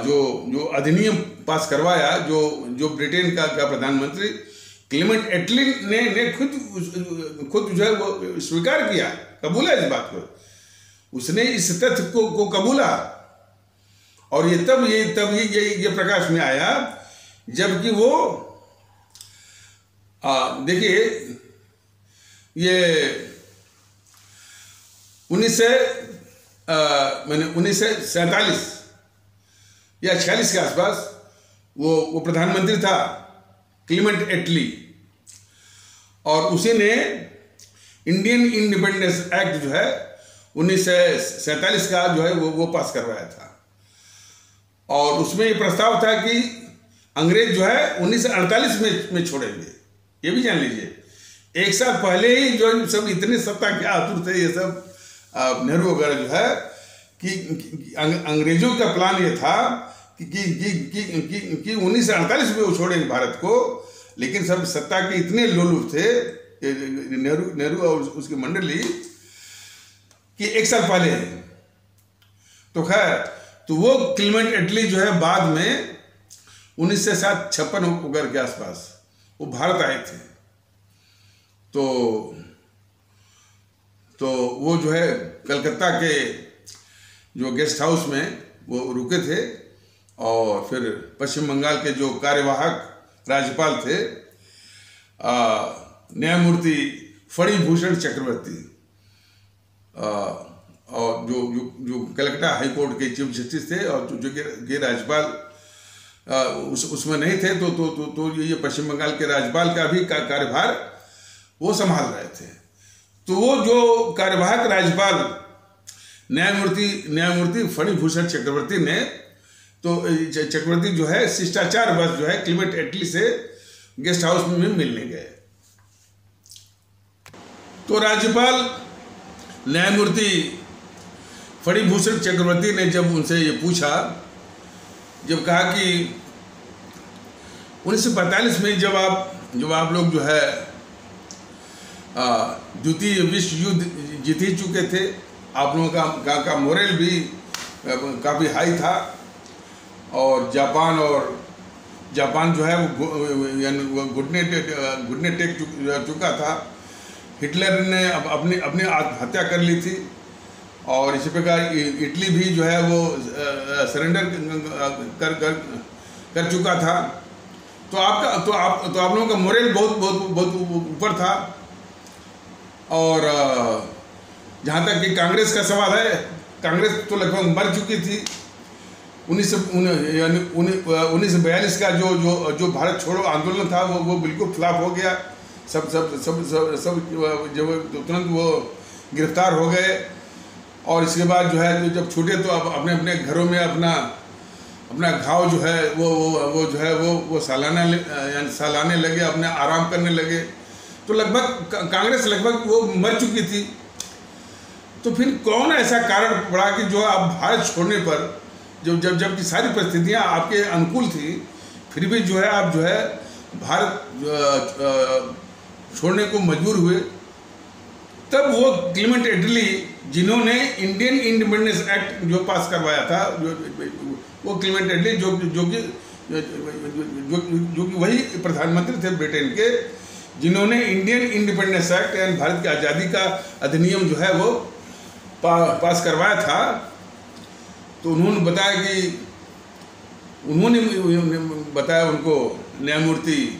जो अधिनियम पास करवाया, जो ब्रिटेन का प्रधानमंत्री क्लेमेंट एटली ने खुद जो है वो स्वीकार किया, कबूला इस बात को। उसने इस तथ्य को कबूला, और ये तब ये प्रकाश में आया जबकि वो देखिए ये 1947 या 46 के आसपास वो प्रधानमंत्री था क्लीमेंट एटली, और उसी ने इंडियन इंडिपेंडेंस एक्ट जो है 1947 का जो है वो पास करवाया था। और उसमें ये प्रस्ताव था कि अंग्रेज जो है 1948 में छोड़ेंगे। ये भी जान लीजिए 1 साल पहले ही जो सब इतने सत्ता के आतुर थे ये सब नेहरू वगैरह जो है कि अंग्रेजों का प्लान ये था कि 1948 में वो छोड़ेंगे भारत को, लेकिन सब सत्ता के इतने लोलुप थे नेहरू और उसकी मंडली कि 1 साल पहले। तो खैर तो वो क्लीमेंट एटली जो है बाद में 1956 वगैरह के आसपास वो भारत आए थे। तो वो जो है कलकत्ता के जो गेस्ट हाउस में वो रुके थे, और फिर पश्चिम बंगाल के जो कार्यवाहक राज्यपाल थे न्यायमूर्ति फणी भूषण चक्रवर्ती, और जो कलकत्ता हाई कोर्ट के चीफ जस्टिस थे, और जो के राज्यपाल उसमें नहीं थे, तो ये पश्चिम बंगाल के राज्यपाल का भी कार्यभार वो संभाल रहे थे। तो वो जो कार्यवाहक राज्यपाल न्यायमूर्ति फणी भूषण चक्रवर्ती ने, तो चक्रवर्ती जो है शिष्टाचार बस जो है क्लीमेंट एटली से गेस्ट हाउस में मिलने गए। तो राज्यपाल न्यायमूर्ति फणी भूषण चक्रवर्ती ने जब उनसे ये पूछा, जब कहा कि 1945 में जब आप लोग जो है द्वितीय विश्व युद्ध जीत ही चुके थे, आप लोगों का मोरल भी काफ़ी हाई था, और जापान जो है वो घुटने टेक चुका था। हिटलर ने अपनी आत्महत्या कर ली थी, और इसी प्रकार इटली भी जो है वो सरेंडर कर चुका था। तो आप लोगों का मोरल बहुत ऊपर था। और जहाँ तक कि कांग्रेस का सवाल है, कांग्रेस तो लगभग मर चुकी थी। 1942 का जो भारत छोड़ो आंदोलन था वो बिल्कुल फ्लॉप हो गया। सब जब तुरंत वो गिरफ्तार हो गए, और इसके बाद जो है जब छूटे तो अब अपने घरों में अपना घाव जो है वो जो है वो सालाने लगे, अपने आराम करने लगे। तो लगभग कांग्रेस लगभग वो मर चुकी थी। तो फिर कौन ऐसा कारण पड़ा कि जो आप भारत छोड़ने पर जबकि सारी परिस्थितियां आपके अनुकूल थी, फिर भी जो है आप जो है भारत छोड़ने को मजबूर हुए। तब वो क्लीमेंट एटली जिन्होंने इंडियन इंडिपेंडेंस एक्ट जो पास करवाया था, वो क्लीमेंट एटली जो कि वही प्रधानमंत्री थे ब्रिटेन के, जिन्होंने इंडियन इंडिपेंडेंस एक्ट यानी भारत की आज़ादी का अधिनियम जो है वो पास करवाया था। तो उन्होंने बताया उनको न्यायमूर्ति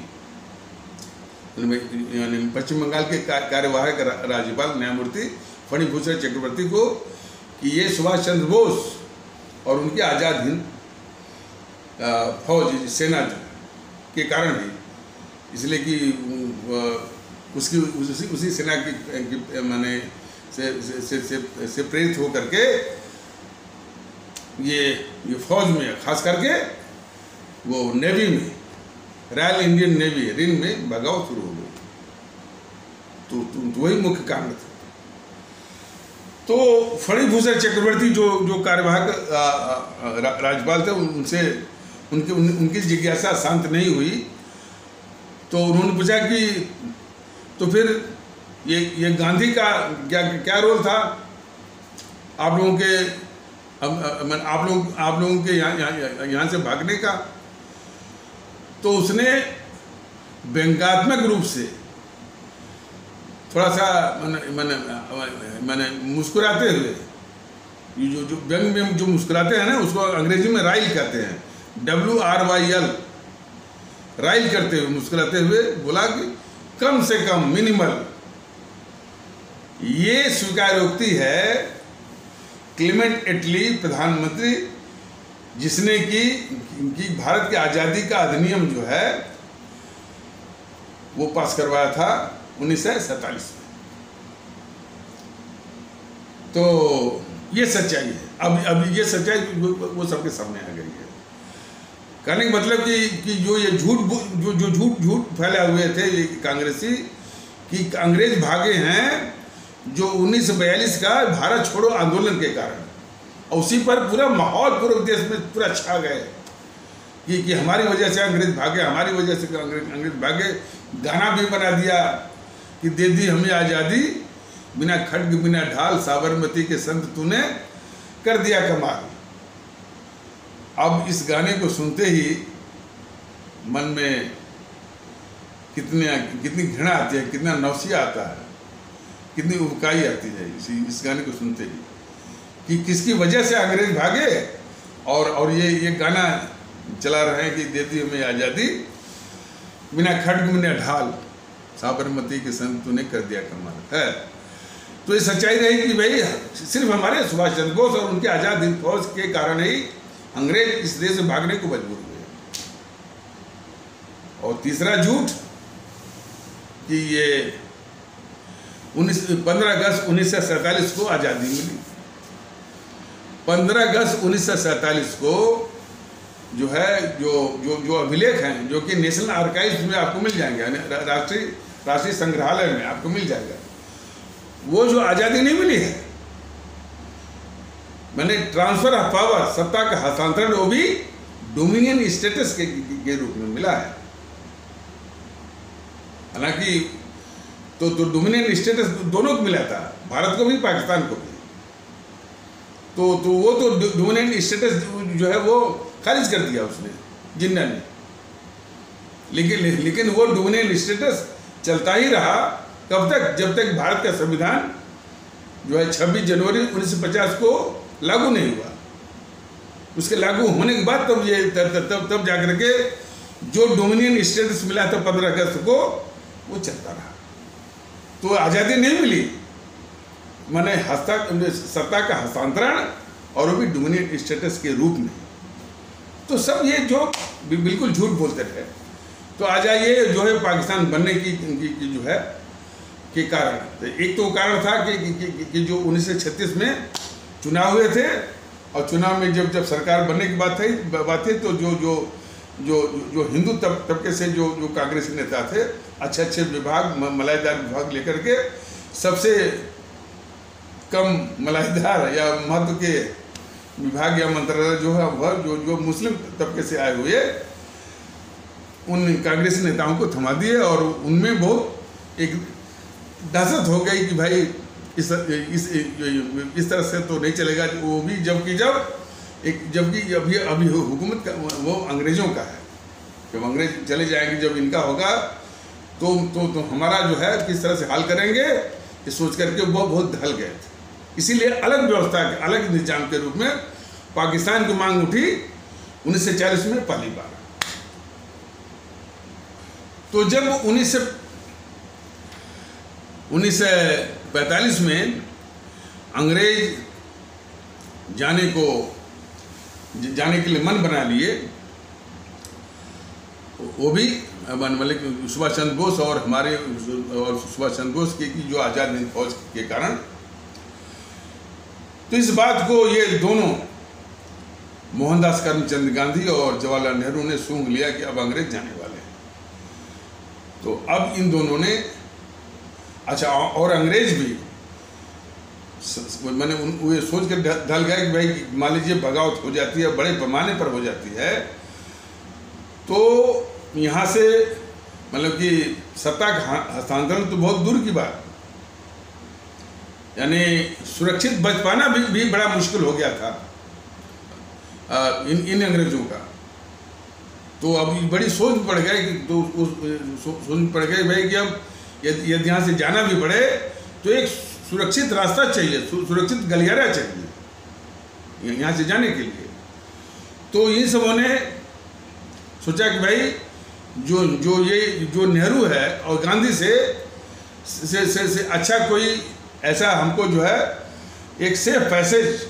यानी पश्चिम बंगाल के कार्यवाहक राज्यपाल न्यायमूर्ति फणी भूषण चक्रवर्ती को कि ये सुभाष चंद्र बोस और उनकी आज़ाद हिंद फौज सेना के कारण है, इसलिए कि उसी सेना की माने से प्रेरित हो करके ये फौज में खास करके वो नेवी में रॉयल इंडियन नेवी रिंग में बगावत शुरू हो गई। तो वही मुख्य कारण था। तो फणी भूषण चक्रवर्ती जो कार्यवाहक राज्यपाल थे, उनसे उनकी जिज्ञासा शांत नहीं हुई। तो उन्होंने पूछा कि तो फिर ये गांधी का क्या रोल था आप लोगों के यहाँ से भागने का। तो उसने व्यंग्यात्मक रूप से थोड़ा सा मैंने मुस्कुराते हुए ये जो व्यंग में जो मुस्कुराते हैं ना, उसको अंग्रेजी में राइल कहते हैं, WRYL, राइल करते हुए, मुस्कुराते हुए बोला कि कम से कम मिनिमल ये स्वीकारोक्ति है क्लेमेंट एटली प्रधानमंत्री, जिसने कि भारत की आज़ादी का अधिनियम जो है वो पास करवाया था 1947 में। तो ये सच्चाई है। अब ये सच्चाई वो सबके सामने आ गई है। कहने का मतलब कि जो ये झूठ फैला हुए थे ये कांग्रेसी, कि अंग्रेज भागे हैं जो 1942 का भारत छोड़ो आंदोलन के कारण, और उसी पर पूरा माहौल पूरे देश में पूरा छा गए कि हमारी वजह से अंग्रेज भागे, हमारी वजह से अंग्रेज भागे। गाना भी बना दिया कि दे दी हमें आज़ादी, बिना खड्ग बिना ढाल, साबरमती के संत तूने कर दिया कमाल। अब इस गाने को सुनते ही मन में कितनी घृणा आती है, कितना नौसिया आता है, कितनी उबकाई आती है इस गाने को सुनते ही, कि किसकी वजह से अंग्रेज भागे, और ये गाना चला रहे हैं कि दे दी हमें आज़ादी, बिना खड्ग बिना ढाल, साबरमती के संत तूने कर दिया कमाल है। तो ये सच्चाई रही कि भाई सिर्फ हमारे सुभाष चंद्र बोस और उनके आज़ाद हिंद फौज के कारण ही अंग्रेज इस देश से भागने को मजबूर हुए। और तीसरा झूठ कि ये 15 अगस्त 1947 को आज़ादी मिली। 15 अगस्त 1947 को जो है जो अभिलेख हैं, जो कि नेशनल आर्काइव्स में आपको मिल जाएंगे, राष्ट्रीय संग्रहालय में आपको मिल जाएगा, वो जो आज़ादी नहीं मिली है, मैंने ट्रांसफर ऑफ पावर, सत्ता का हस्तांतरण, वो भी डोमिनियन स्टेटस के रूप में मिला है। हालांकि तो डोमिनियन स्टेटस दोनों को मिला था, भारत को भी पाकिस्तान को भी। तो वो तो डोमिनियन स्टेटस जो है वो खारिज कर दिया उसने, जिन्ना ने। लेकिन वो डोमिनियन स्टेटस चलता ही रहा कब तक? जब तक भारत का संविधान जो है 26 जनवरी 1950 को लागू नहीं हुआ। उसके लागू होने के बाद तब जाकर के जो डोमिनियन स्टेटस मिला था 15 अगस्त को, वो चलता रहा। तो आज़ादी नहीं मिली, माने सत्ता का हस्तांतरण, और वो भी डोमिनियन स्टेटस के रूप में। तो सब ये जो बिल्कुल झूठ बोलते रहे। तो आ जाइए जो है पाकिस्तान बनने की जो है के कारण। तो एक तो कारण था कि जो 1936 में चुनाव हुए थे, और चुनाव में जब सरकार बनने की बात थी तो जो हिंदू तबके से जो कांग्रेसी नेता थे, अच्छे विभाग, मलाईदार विभाग लेकर के सबसे कम मलाईदार या महत्व के विभाग या मंत्रालय जो है वह जो मुस्लिम तबके से आए हुए उन कांग्रेसी नेताओं को थमा दिए। और उनमें बहुत एक दहशत हो गई कि भाई इस तरह से तो नहीं चलेगा। वो भी जबकि अभी हुकूमत का वो अंग्रेज़ों का है। जब अंग्रेज चले जाएंगे, जब इनका होगा तो हमारा जो है किस तरह से हाल करेंगे, ये सोच करके वो बहुत ढल गए थे। इसीलिए अलग व्यवस्था के, अलग निजाम के रूप में पाकिस्तान की मांग उठी 1940 में पहली बार। तो जब 1945 में अंग्रेज जाने के लिए मन बना लिए, वो भी मतलब सुभाष चंद्र बोस और सुभाष चंद्र बोस की जो आज़ाद हिंद फौज के कारण। तो इस बात को ये दोनों मोहनदास करमचंद गांधी और जवाहरलाल नेहरू ने सूंघ लिया कि अब अंग्रेज जाने वाले हैं। तो अब इन दोनों ने और अंग्रेज भी मैंने वो सोच कर ढल गया कि भाई मान लीजिए बगावत हो जाती है, बड़े पैमाने पर हो जाती है, तो यहाँ से मतलब कि सत्ता का हस्तांतरण तो बहुत दूर की बात, यानी सुरक्षित बच पाना भी बड़ा मुश्किल हो गया था इन अंग्रेजों का। तो अब बड़ी सोच पड़ गई भाई कि अब यदि यहाँ से जाना भी पड़े तो एक सुरक्षित रास्ता चाहिए, सुरक्षित गलियारा चाहिए। यहाँ से जाने के लिए। तो इन सबों ने सोचा कि भाई जो नेहरू है और गांधी से अच्छा कोई ऐसा हमको जो है एक सेफ पैसेज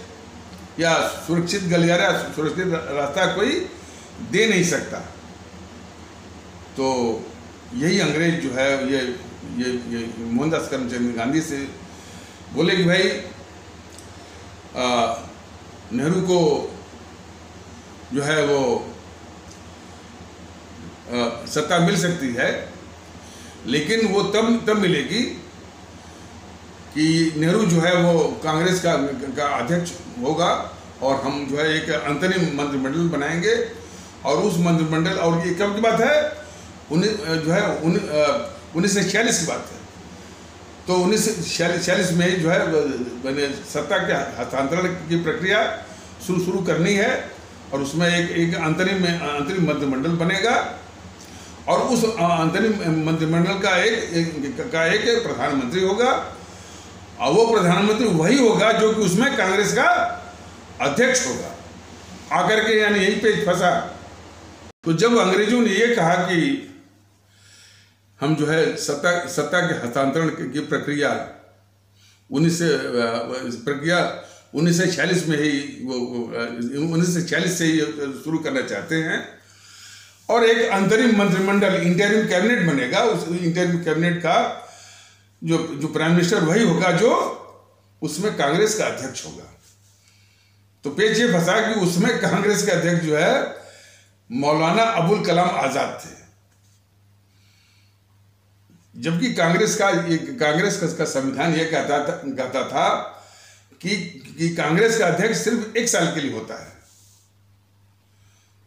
या सुरक्षित गलियारा, सुरक्षित रास्ता कोई दे नहीं सकता। तो यही अंग्रेज जो है ये मोहनदास करमचंद गांधी से बोले कि भाई नेहरू को जो है वो सत्ता मिल सकती है, लेकिन वो तब मिलेगी कि नेहरू जो है वो कांग्रेस का अध्यक्ष होगा और हम जो है एक अंतरिम मंत्रिमंडल बनाएंगे। और उस मंत्रिमंडल, और ये कब की बात है, 1946 की बात है। तो 1946 में जो है मैंने सत्ता के हस्तांतरण की प्रक्रिया शुरू करनी है और उसमें एक अंतरिम मंत्रिमंडल बनेगा और उस अंतरिम मंत्रिमंडल का एक प्रधानमंत्री होगा और वो प्रधानमंत्री वही होगा जो कि उसमें कांग्रेस का अध्यक्ष होगा। आकर के यानी यही पे फंसा। तो जब अंग्रेजों ने ये कहा कि हम जो है सत्ता के हस्तांतरण की प्रक्रिया 1946 में ही 1946 से ही शुरू करना चाहते हैं और एक अंतरिम मंत्रिमंडल इंटरिम कैबिनेट बनेगा। उस इंटरिम कैबिनेट का जो प्राइम मिनिस्टर वही होगा जो उसमें कांग्रेस का अध्यक्ष होगा। तो पेच ये फंसा कि उसमें कांग्रेस के अध्यक्ष जो है मौलाना अबुल कलाम आजाद थे, जबकि कांग्रेस का संविधान यह कहता था कि कांग्रेस का अध्यक्ष सिर्फ 1 साल के लिए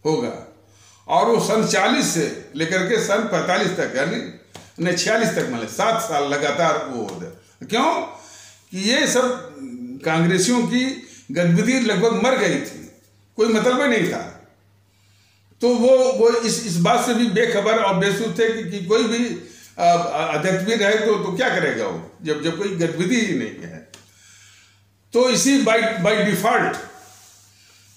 होगा और वो सन 40 से लेकर के सन 45 तक यानी 46 तक मतलब 7 साल लगातार वो होता। क्यों कि ये सब कांग्रेसियों की गतिविधि लगभग मर गई थी, कोई मतलब ही नहीं था। तो वो इस बात से भी बेखबर और बेसुध थे कि कोई भी अध्यक्ष भी रहे तो क्या करेगा वो जब कोई गतिविधि ही नहीं है। तो इसी बाय डिफॉल्ट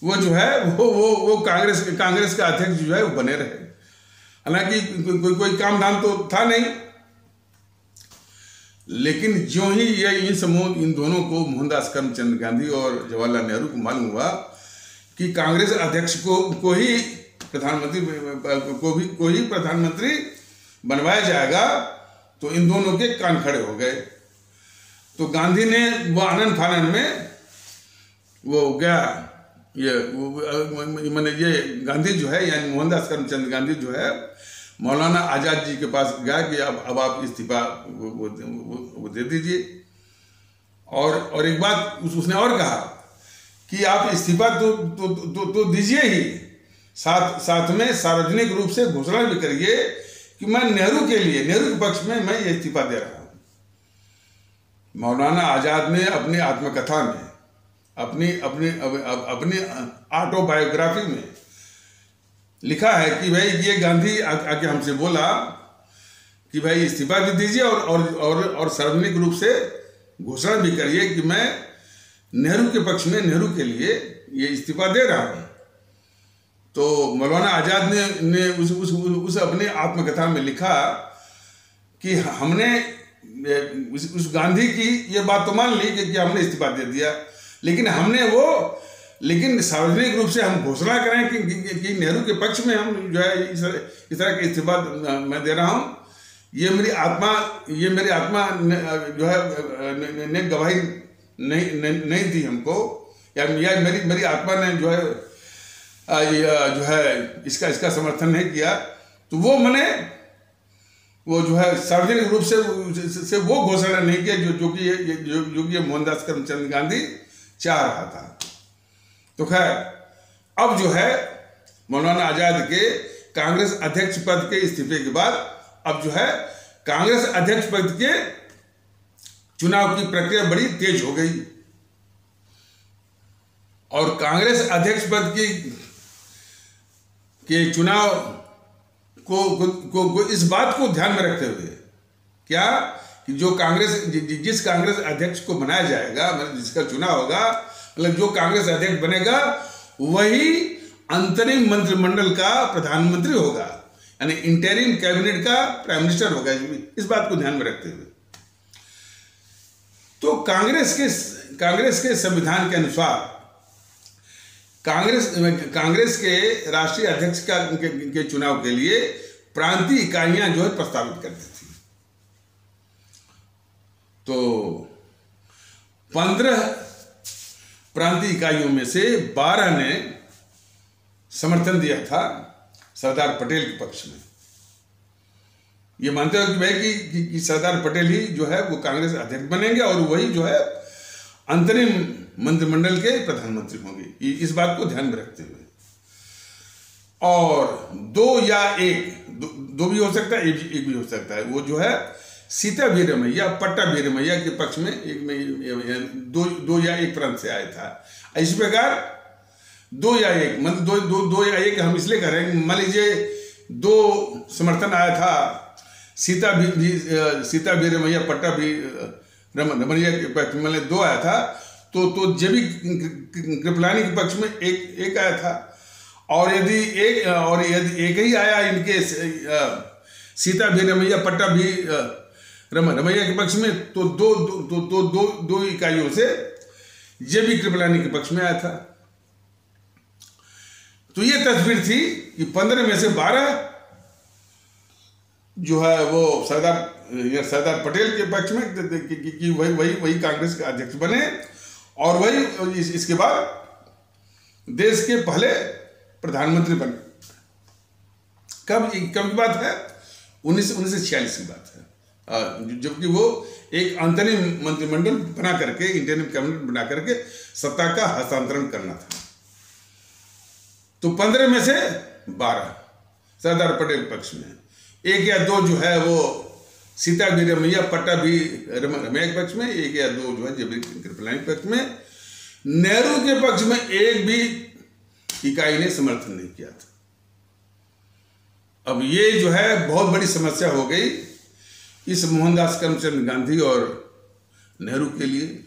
वो जो है वो कांग्रेस का अध्यक्ष जो है वो बने रहे। हालांकि कोई काम धाम तो था नहीं, लेकिन ज्यों ही ये इन दोनों को मोहनदास करमचंद गांधी और जवाहरलाल नेहरू को मालूम हुआ कि कांग्रेस अध्यक्ष को ही प्रधानमंत्री बनवाया जाएगा, तो इन दोनों के कान खड़े हो गए। तो गांधी ने वो आनंद फानन में वो गया ये गांधी जो है यानी मोहनदास करमचंद गांधी जो है मौलाना आजाद जी के पास गया कि अब आप इस्तीफा वो दे दीजिए। और एक बात उसने और कहा कि आप इस्तीफा तो दीजिए ही, साथ में सार्वजनिक रूप से घोषणा भी करिए कि मैं नेहरू के पक्ष में मैं ये इस्तीफा दे रहा हूँ। मौलाना आजाद ने अपनी आत्मकथा में अपनी ऑटोबायोग्राफी में लिखा है कि भाई ये गांधी आके हमसे बोला कि भाई इस्तीफा भी दीजिए और सार्वजनिक रूप से घोषणा भी करिए कि मैं नेहरू के पक्ष में नेहरू के लिए ये इस्तीफा दे रहा हूँ। तो मौलाना आजाद ने उस अपनी आत्मकथा में लिखा कि हमने उस गांधी की ये बात तो मान ली कि हमने इस्तीफा दे दिया, लेकिन सार्वजनिक रूप से हम घोषणा करें कि नेहरू के पक्ष में हम जो है इस तरह के इस्तीफा मैं दे रहा हूँ। ये मेरी आत्मा जो है ने गवाही नहीं दी हमको, या मेरी आत्मा ने जो है इसका समर्थन नहीं किया। तो वो जो है सार्वजनिक रूप से वो घोषणा नहीं किया जो कि मोहनदास करमचंद गांधी चाह रहा था। तो खैर अब जो है मौलाना आजाद के कांग्रेस अध्यक्ष पद के इस्तीफे के बाद अब जो है कांग्रेस अध्यक्ष पद के चुनाव की प्रक्रिया बड़ी तेज हो गई और कांग्रेस अध्यक्ष पद के चुनाव को इस बात को ध्यान में रखते हुए क्या कि जिस कांग्रेस अध्यक्ष को बनाया जाएगा, मतलब जिसका चुनाव होगा, मतलब जो कांग्रेस अध्यक्ष बनेगा वही अंतरिम मंत्रिमंडल का प्रधानमंत्री होगा, यानी इंटरिम कैबिनेट का प्राइम मिनिस्टर होगा। इस बात को ध्यान में रखते हुए तो कांग्रेस के संविधान के अनुसार कांग्रेस के राष्ट्रीय अध्यक्ष के चुनाव के लिए प्रांतीय इकाइयां जो है प्रस्तावित करती थी। तो 15 प्रांतीय इकाइयों में से 12 ने समर्थन दिया था सरदार पटेल के पक्ष में। ये मानते हो कि भाई कि सरदार पटेल ही जो है वो कांग्रेस अध्यक्ष बनेंगे और वही जो है अंतरिम मंत्रिमंडल के प्रधानमंत्री होंगे। इस बात को ध्यान में रखते हुए और 2 या 1 दो भी हो सकता है, एक भी हो सकता है, वो जो है सीता वीरमैया पट्टा वीरमैया के पक्ष में दो या 1 प्रांत से आया था। इस प्रकार 2 या 1 मतलब दो या 1 हम इसलिए कह रहे हैं, मान लीजिए 2 समर्थन आया था सीता वीरमैया पट्टा रमैया के पक्ष में, मतलब 2 आया था तो जेबी कृपलानी के पक्ष में एक आया था। और यदि एक ही आया इनके सीता वीरमैया पट्टा रमैया के पक्ष में तो दो इकाइयों से जेबी कृपलानी के पक्ष में आया था। तो ये तस्वीर थी कि 15 में से 12 जो है वो सरदार पटेल के पक्ष में कि वही कांग्रेस के अध्यक्ष बने और वही इसके बाद देश के पहले प्रधानमंत्री बने। कब की बात है? 1946 की बात है, जबकि वो एक अंतरिम मंत्रिमंडल बना करके इंटरिम कैबिनेट बना करके सत्ता का हस्तांतरण करना था। तो 15 में से 12 सरदार पटेल पक्ष में, 1 या 2 जो है वो सीता वीरमैया पट्टा रमैया के पक्ष में, 1 या 2 जो है जेबी कृपलानी के पक्ष में। नेहरू के पक्ष में एक भी इकाई ने समर्थन नहीं किया था। अब ये जो है बहुत बड़ी समस्या हो गई इस मोहनदास करमचंद गांधी और नेहरू के लिए।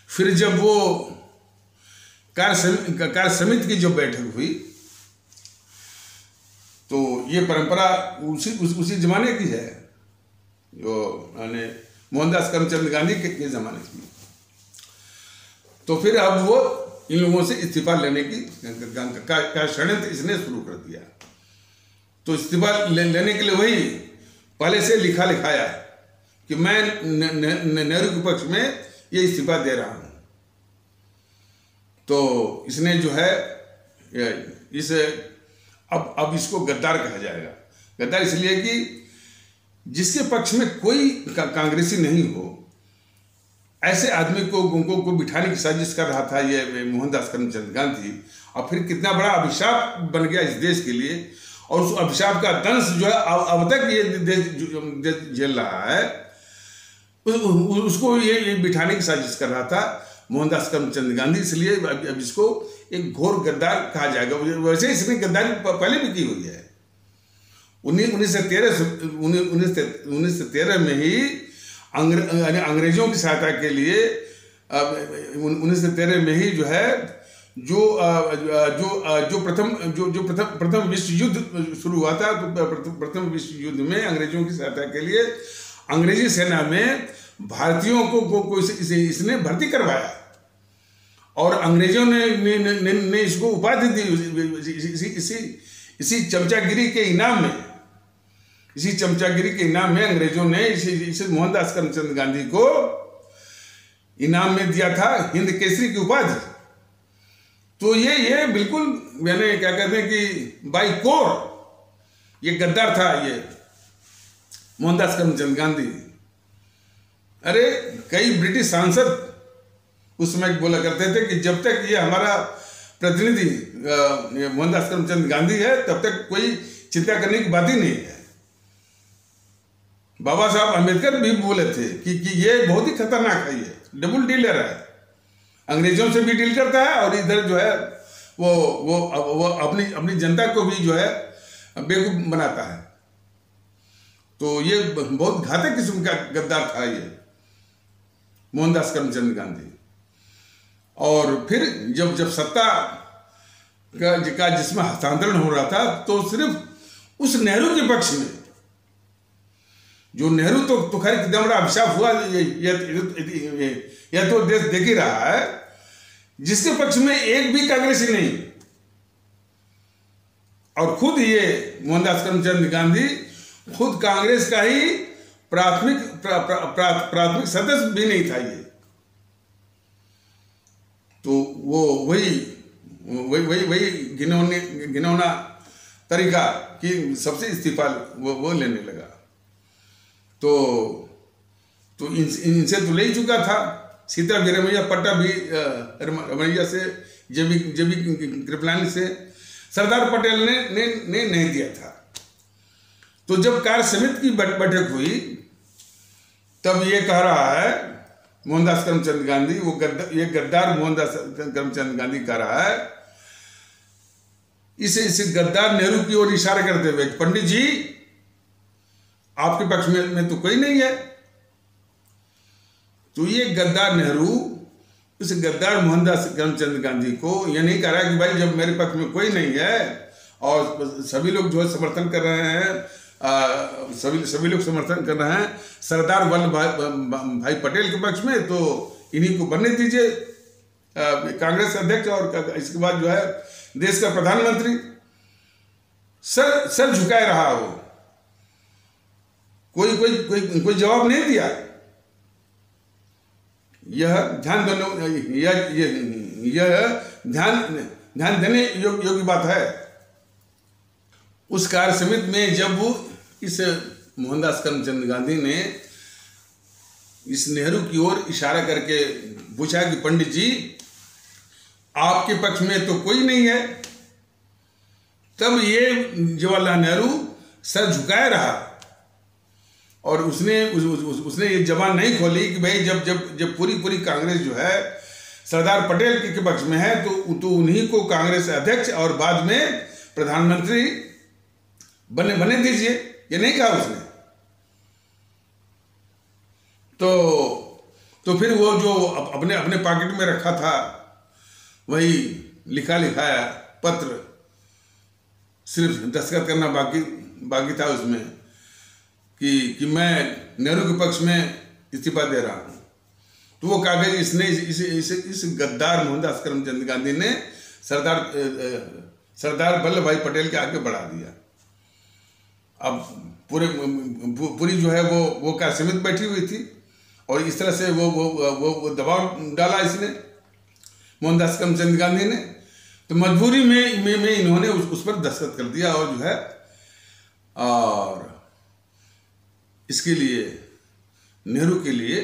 फिर जब वो कार्य समिति की जो बैठक हुई तो ये परंपरा उसी जमाने की है जो यानी मोहनदास करमचंद गांधी के जमाने की। तो फिर अब वो इन लोगों से इस्तीफा लेने की का षड्यंत्र इसने शुरू कर दिया। तो इस्तीफा लेने के लिए वही पहले से लिखाया कि मैं नेहरू के पक्ष में ये इस्तीफा दे रहा हूं। तो इसने जो है अब इसको गद्दार कहा जाएगा। गद्दार इसलिए कि जिसके पक्ष में कोई कांग्रेसी नहीं हो ऐसे आदमी को बिठाने की साजिश कर रहा था ये मोहनदास करमचंद गांधी। और फिर कितना बड़ा अभिशाप बन गया इस देश के लिए, और उस अभिशाप का दंश जो है अब तक ये देश झेल रहा है, उसको ये बिठाने की साजिश कर रहा था मोहनदास करमचंद गांधी। इसलिए अब इसको एक घोर गद्दार कहा जाएगा। वैसे इसने गद्दारी पहले भी की हुई है। 1913 में ही अंग्रेजों की सहायता के लिए 1913 में ही जो है जो प्रथम विश्व युद्ध शुरू हुआ था। तो प्रथम विश्व युद्ध में अंग्रेजों की सहायता के लिए अंग्रेजी सेना में भारतीयों को इसने भर्ती करवाया और अंग्रेजों ने इसको उपाधि दी इसी चमचागिरी के इनाम में। इसी चमचागिरी के इनाम में अंग्रेजों ने इसे मोहनदास करमचंद गांधी को इनाम में दिया था हिंद केसरी की उपाधि। तो ये बिल्कुल मैंने क्या कहते हैं कि बाई कोर ये गद्दार था ये मोहनदास करमचंद गांधी। अरे कई ब्रिटिश सांसद उस समय बोला करते थे कि जब तक ये हमारा प्रतिनिधि मोहनदास करमचंद गांधी है तब तक कोई चिंता करने की बात ही नहीं है। बाबा साहब अम्बेडकर भी बोले थे कि ये बहुत ही खतरनाक है, ये डबल डीलर है, अंग्रेजों से भी डील करता है और इधर जो है वो अपनी जनता को भी जो है बेवकूफ बनाता है। तो ये बहुत घातक किस्म का गद्दार था ये मोहनदास करमचंद गांधी। और फिर जब सत्ता का जिसमें हस्तांतरण हो रहा था तो सिर्फ उस नेहरू के पक्ष में, जो नेहरू तो खैर कितना बड़ा अभिशाप हुआ यह तो देश देख ही रहा है, जिसके पक्ष में एक भी कांग्रेसी नहीं, और खुद ये मोहनदास करमचंद गांधी खुद कांग्रेस का ही प्राथमिक सदस्य भी नहीं था ये, तो वो वही घिनौना तरीका कि सबसे इस्तीफा वो लेने लगा। तो इनसे तो ले ही चुका था, सीता भी रमैया, पट्टा भी रमैया से, जेबी कृपलानी से, सरदार पटेल ने नहीं दिया था। तो जब कार्य समिति की बैठक हुई तब ये कह रहा है मोहनदास करमचंद गांधी, ये गद्दार मोहनदास करमचंद गांधी कह रहा है इसे गद्दार नेहरू की ओर इशारा करते हुए, पंडित जी आपके पक्ष में तो कोई नहीं है। तो ये गद्दार नेहरू इस गद्दार मोहनदास करमचंद गांधी को यह नहीं कह रहा है कि भाई जब मेरे पक्ष में कोई नहीं है और सभी लोग जो है समर्थन कर रहे हैं, सभी लोग समर्थन कर रहे हैं सरदार वल्लभ भाई पटेल के पक्ष में, तो इन्हीं को बनने दीजिए कांग्रेस अध्यक्ष और इसके बाद जो है देश का प्रधानमंत्री। सर झुकाए रहा वो, कोई जवाब नहीं दिया। यह ध्यान ध्यान देने योग्य बात है। उस कार्य समिति में जब इस मोहनदास करमचंद गांधी ने इस नेहरू की ओर इशारा करके पूछा कि पंडित जी आपके पक्ष में तो कोई नहीं है, तब ये जवाहरलाल नेहरू सर झुकाए रहा और उसने ये जबान नहीं खोली कि भाई जब पूरी कांग्रेस जो है सरदार पटेल के पक्ष में है तो उन्हीं को कांग्रेस अध्यक्ष और बाद में प्रधानमंत्री बने दीजिए, ये नहीं कहा उसने। तो फिर वो जो अपने पॉकेट में रखा था वही लिखाया पत्र सिर्फ दस्तखत करना बाकी था उसमें कि मैं नेहरू के पक्ष में इस्तीफा दे रहा हूं। तो वो कागज इस गद्दार मोहनदास करमचंद गांधी ने सरदार वल्लभ भाई पटेल के आगे बढ़ा दिया। अब पूरी जो है वो कार्य समिति बैठी हुई थी और इस तरह से वो दबाव डाला इसने मोहनदास करमचंद गांधी ने, तो मजबूरी में इन्होंने उस पर दस्तखत कर दिया और जो है और इसके लिए नेहरू के लिए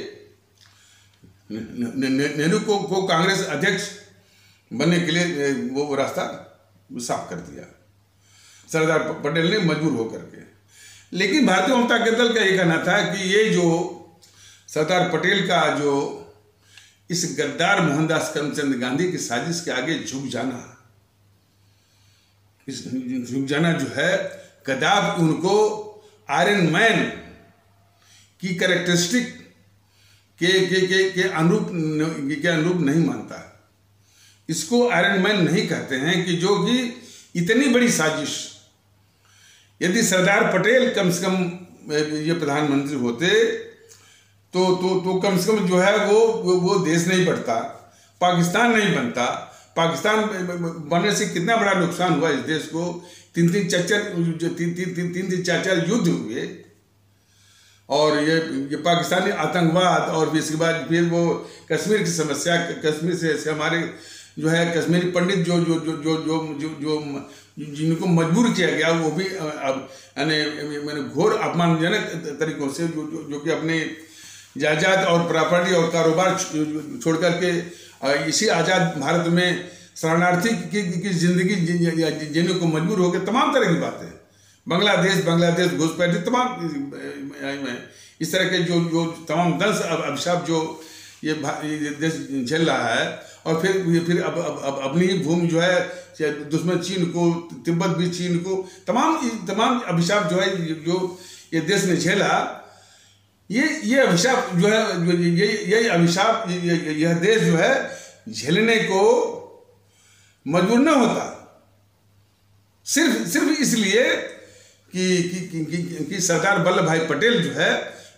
नेहरू को कांग्रेस अध्यक्ष बनने के लिए वो रास्ता साफ कर दिया सरदार पटेल ने मजबूर होकर के। लेकिन भारतीय जनता दल का ये कहना था कि ये जो सरदार पटेल का जो इस गद्दार मोहनदास करमचंद गांधी की साजिश के आगे झुक जाना जो है कदापि उनको आयरन मैन की कैरेक्टरिस्टिक के अनुरूप नहीं मानता। इसको आयरन मैन नहीं कहते हैं कि जो कि इतनी बड़ी साजिश, यदि सरदार पटेल कम से कम ये प्रधानमंत्री होते तो कम से कम जो है वो देश नहीं बढ़ता, पाकिस्तान नहीं बनता। पाकिस्तान बनने से कितना बड़ा नुकसान हुआ इस देश को, तीन चार युद्ध हुए और ये पाकिस्तानी आतंकवाद और इसके बाद फिर वो कश्मीर की समस्या, कश्मीर से हमारे जो है कश्मीरी पंडित जो जिनको मजबूर किया गया वो भी अब मैंने घोर अपमानजनक तरीकों से जो कि अपने जायदाद और प्रॉपर्टी और कारोबार छोड़ करके इसी आज़ाद भारत में शरणार्थी की जिंदगी जीने को मजबूर हो गए। तमाम तरह की बातें, बांग्लादेश घुसपैठी, तमाम इस तरह के जो तमाम दंश अभिशाप जो ये देश झेल रहा है। और फिर अब अपनी ही भूमि जो है दुश्मन चीन को, तिब्बत भी चीन को, तमाम अभिशाप जो है जो ये देश ने झेला, ये अभिशाप जो है यही अभिशाप यह देश जो है झेलने को मजबूर न होता, सिर्फ इसलिए कि सरदार वल्लभ भाई पटेल जो है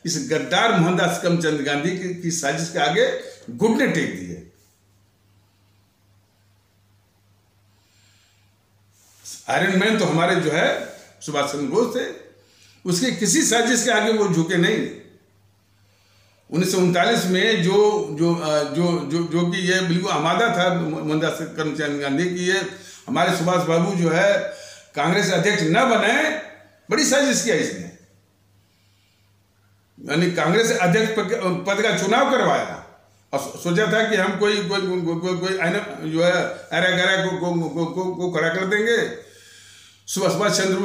इस गद्दार मोहनदास करमचंद गांधी की साजिश के आगे घुटने टेक दिए। आयरन मैन तो हमारे जो है सुभाष चंद्र बोस थे, उसके किसी साजिश के आगे वो झुके नहीं। 1939 में जो जो जो जो जो कि ये बिल्कुल आमादा था मोहनदास करमचंद गांधी की, ये हमारे सुभाष बाबू जो है कांग्रेस अध्यक्ष न बने, बड़ी साजिश किया इसने, यानी कांग्रेस अध्यक्ष पद का चुनाव करवाया और सोचा था कि हम कोई जो है ऐरा गैरा को खड़ा कर देंगे सुभाष चंद्र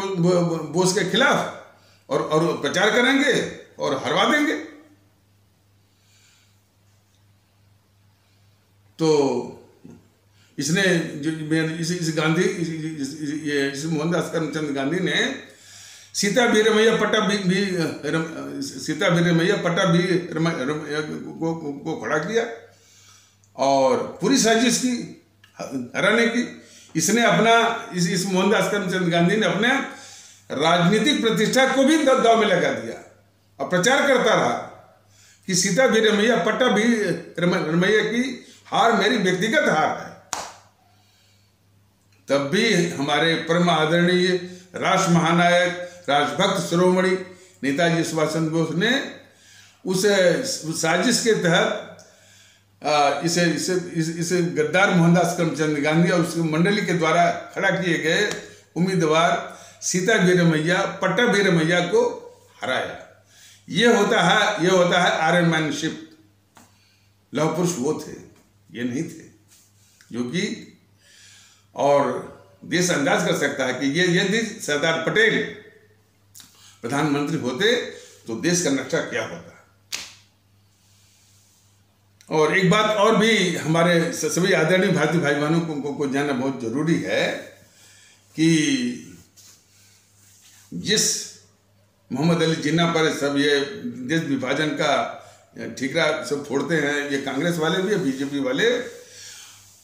बोस के खिलाफ और प्रचार करेंगे और हरवा देंगे। तो इसने इस गांधी इस मोहनदास करमचंद गांधी ने सीता वीरमैया पट्टा भी को खड़ा किया और पूरी साजिश की हराने की। इसने अपना इस मोहनदास करमचंद गांधी ने अपने राजनीतिक प्रतिष्ठा को भी दांव में लगा दिया और प्रचार करता रहा कि सीता वीरमैया पट्टा भी रमैया की हार मेरी व्यक्तिगत हार है। तब भी हमारे परम आदरणीय राष्ट्र महानायक राजभक्त शिरोमणि नेताजी सुभाष चंद्र बोस ने उस साजिश के तहत इसे गद्दार मोहनदास करमचंद गांधी और उसकी मंडली के द्वारा खड़ा किए गए उम्मीदवार सीता वीरमैया पट्टा वीरमैया को हराया। ये होता है आयरन मैनशिप। लौह पुरुष वो थे, ये नहीं थे, जो कि और देश अंदाज कर सकता है कि ये यदि सरदार पटेल प्रधानमंत्री होते तो देश का नक्शा क्या होता। और एक बात और भी हमारे सभी आदरणीय भारतीय भाई बहनों को जानना बहुत जरूरी है कि जिस मोहम्मद अली जिन्ना पर सब ये देश विभाजन का ठीकरा सब फोड़ते हैं, ये कांग्रेस वाले भी, बीजेपी वाले,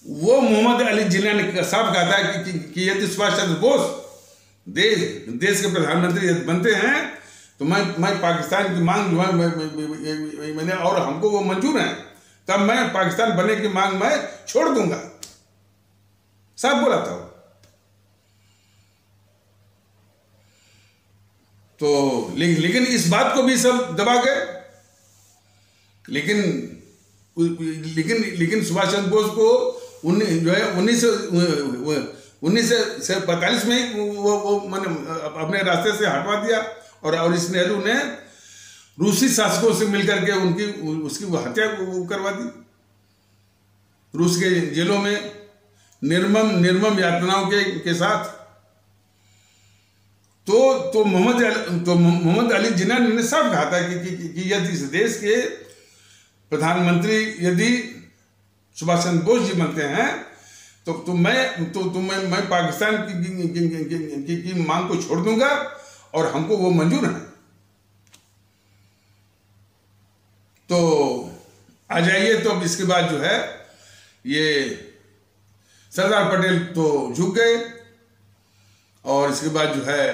वो मोहम्मद अली जिन्ना ने साफ कहा था कि यदि सुभाष चंद्र बोस देश के प्रधानमंत्री बनते हैं तो मैं पाकिस्तान की मांग जो है मैंने और हमको वो मंजूर है, तब मैं पाकिस्तान बनने की मांग मैं छोड़ दूंगा, साफ बोला था। तो लेकिन इस बात को भी सब दबा गए। लेकिन सुभाष चंद्र बोस को जो है 1945 में वो मैंने अपने रास्ते से हटवा दिया और इस नेहरू ने रूसी शासकों से मिलकर के उसकी हत्या करवा दी। रूस के जेलों में निर्मम यातनाओं के साथ। तो मोहम्मद अली जिन्ना ने साफ कहा था कि यदि इस देश के प्रधानमंत्री यदि सुभाष चंद्र बोस जी बनते हैं तो मैं पाकिस्तान की मांग को छोड़ दूंगा और हमको वो मंजूर है। तो आ जाइए, तो अब इसके बाद जो है ये सरदार पटेल तो झुक गए और इसके बाद जो है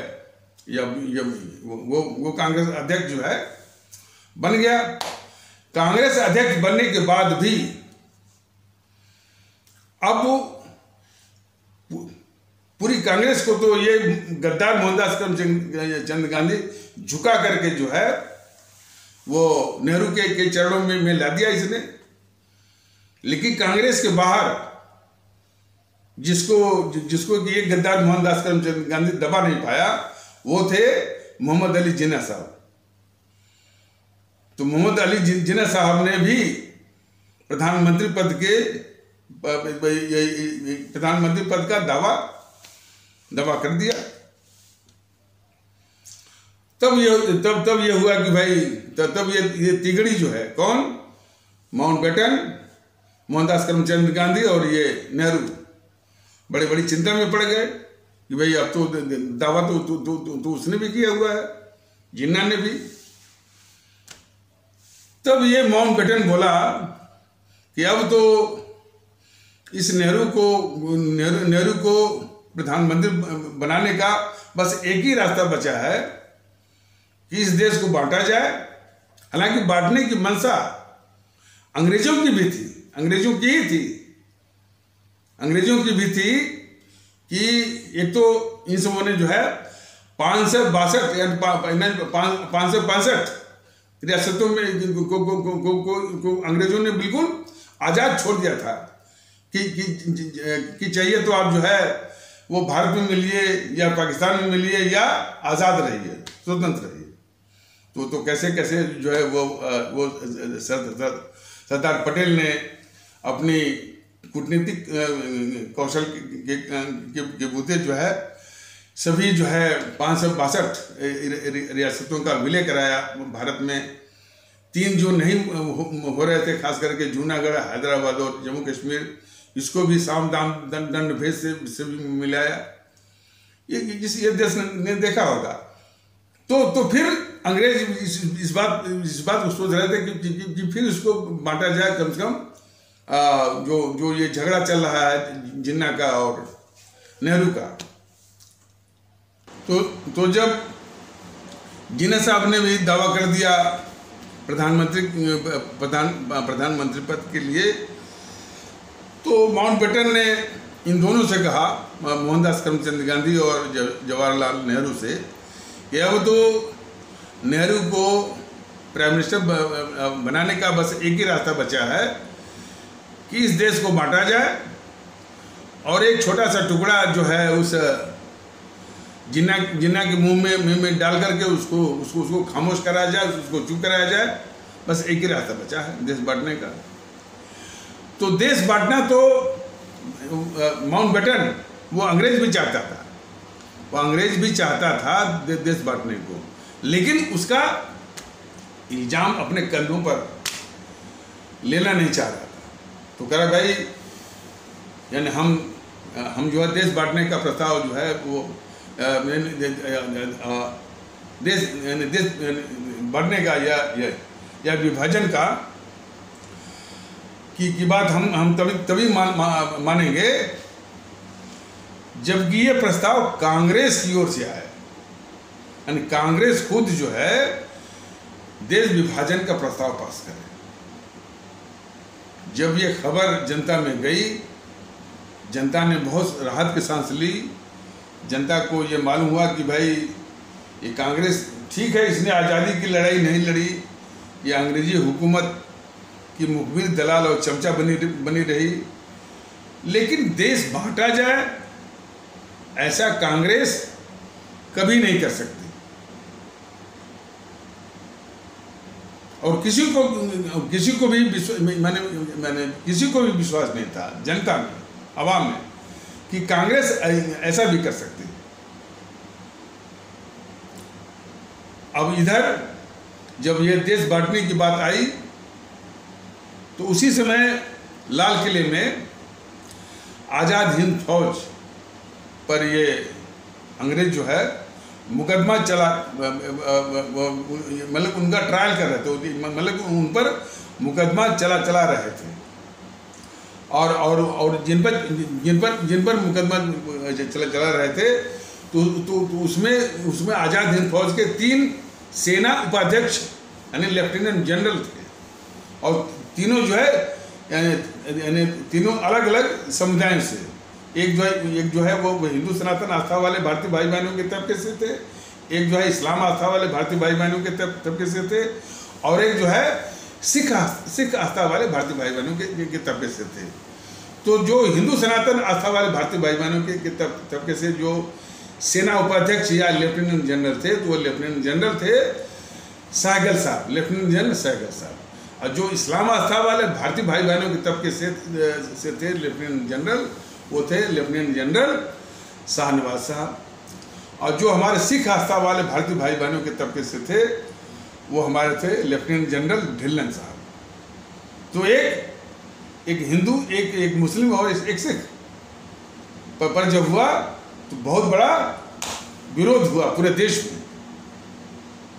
वो कांग्रेस अध्यक्ष जो है बन गया। कांग्रेस अध्यक्ष बनने के बाद भी अब पूरी कांग्रेस को तो ये गद्दार मोहनदास करमचंद गांधी झुका करके जो है वो नेहरू के चरणों में ला दिया इसने। लेकिन कांग्रेस के बाहर जिसको कि ये गद्दार मोहनदास करमचंद गांधी दबा नहीं पाया, वो थे मोहम्मद अली जिन्ना साहब। तो मोहम्मद अली जिन्ना साहब ने भी प्रधानमंत्री पद का दावा कर दिया। तब ये हुआ कि भाई तब ये तिगड़ी जो है कौन, माउंटबेटन, मोहनदास करमचंद गांधी और ये नेहरू बड़ी चिंता में पड़ गए कि भाई अब तो दावा तो उसने भी किया हुआ है, जिन्ना ने भी। तब ये माउंटबेटन बोला कि अब तो इस नेहरू को प्रधानमंत्री बनाने का बस एक ही रास्ता बचा है कि इस देश को बांटा जाए। हालांकि बांटने की मंशा अंग्रेजों की भी थी, अंग्रेजों की ही थी, अंग्रेजों की भी थी कि एक तो इन सबों ने जो है 565 रियासतों में को अंग्रेजों ने बिल्कुल आज़ाद छोड़ दिया था कि चाहिए तो आप जो है वो भारत में मिलिए या पाकिस्तान में मिलिए या आज़ाद रहिए, स्वतंत्र रहिए। तो कैसे कैसे जो है वो सरदार पटेल ने अपनी कूटनीतिक कौशल के बूते जो है सभी जो है 562 रियासतों का विलय कराया भारत में। 3 जो नहीं हो रहे थे, खास करके जूनागढ़, हैदराबाद और जम्मू कश्मीर, इसको भी साम दाम दंड भेद से भी मिलाया। ये देश ने देखा होगा। तो फिर अंग्रेज इस बात को सोच रहे थे कि फिर इसको बांटा जाए, कम से कम जो ये झगड़ा चल रहा है जिन्ना का और नेहरू का। तो जब जिन्ना साहब ने भी दावा कर दिया प्रधानमंत्री पद के लिए, तो माउंटबेटन ने इन दोनों से कहा, मोहनदास करमचंद गांधी और जवाहरलाल नेहरू से, कि अब तो नेहरू को प्राइम मिनिस्टर बनाने का बस एक ही रास्ता बचा है कि इस देश को बांटा जाए और एक छोटा सा टुकड़ा जो है उस जिन्ना के मुंह में डाल करके उसको खामोश कराया जाए, उसको चुप कराया जाए। बस एक ही रास्ता बचा है देश बांटने का। तो देश बांटना तो माउंटबेटन वो अंग्रेज भी चाहता था, वो अंग्रेज भी चाहता था देश बांटने को, लेकिन उसका इल्जाम अपने कंधों पर लेना नहीं चाह रहा था। तो कह रहा भाई, यानी हम जो है देश बांटने का प्रस्ताव जो है वो देश बढ़ने का या विभाजन का की बात हम तभी मानेंगे जबकि ये प्रस्ताव कांग्रेस की ओर से आया। यानी कांग्रेस खुद जो है देश विभाजन का प्रस्ताव पास करे। जब ये खबर जनता में गई, जनता ने बहुत राहत की सांस ली। जनता को ये मालूम हुआ कि भाई ये कांग्रेस ठीक है, इसने आज़ादी की लड़ाई नहीं लड़ी, ये अंग्रेजी हुकूमत की मुखबिर, दलाल और चमचा बनी रही, लेकिन देश बांटा जाए ऐसा कांग्रेस कभी नहीं कर सकती। और किसी को भी किसी को भी विश्वास नहीं था जनता में, आवाम में, कि कांग्रेस ऐसा भी कर सकती। अब इधर जब ये देश बांटने की बात आई तो उसी समय लाल किले में आज़ाद हिंद फौज पर ये अंग्रेज जो है मुकदमा चला, मतलब उनका ट्रायल कर रहे थे, मतलब उन पर मुकदमा चला रहे थे। और जिन पर मुकदमा चला रहे थे तो उसमें आज़ाद हिंद फौज के 3 सेना उपाध्यक्ष यानी लेफ्टिनेंट जनरल थे, और तीनों जो है यानी तीनों अलग अलग समुदायों से। एक जो है वो हिंदू सनातन आस्था वाले भारतीय भाई बहनों के तबके से थे, एक जो है इस्लाम आस्था वाले भारतीय भाई बहनों के तबके से थे, और एक जो है सिख आस्था वाले भारतीय भाई बहनों के तबके से थे। तो जो हिंदू सनातन आस्था वाले भारतीय भाई बहनों के तबके से जो सेना उपाध्यक्ष या लेफ्टिनेंट जनरल थे, तो वो लेफ्टिनेंट जनरल थे सहगल साहब, लेफ्टिनेंट जनरल सहगल साहब। और जो इस्लाम आस्था वाले भारतीय भाई बहनों के तबके से थे लेफ्टिनेंट जनरल, वो थे लेफ्टिनेंट जनरल शाहनवाज साहब। और जो हमारे सिख आस्था वाले भारतीय भाई बहनों के तबके से थे, वो हमारे थे लेफ्टिनेंट जनरल ढिल्लन साहब। तो एक हिंदू, एक मुस्लिम और एक सिख पर जब हुआ तो बहुत बड़ा विरोध हुआ पूरे देश में,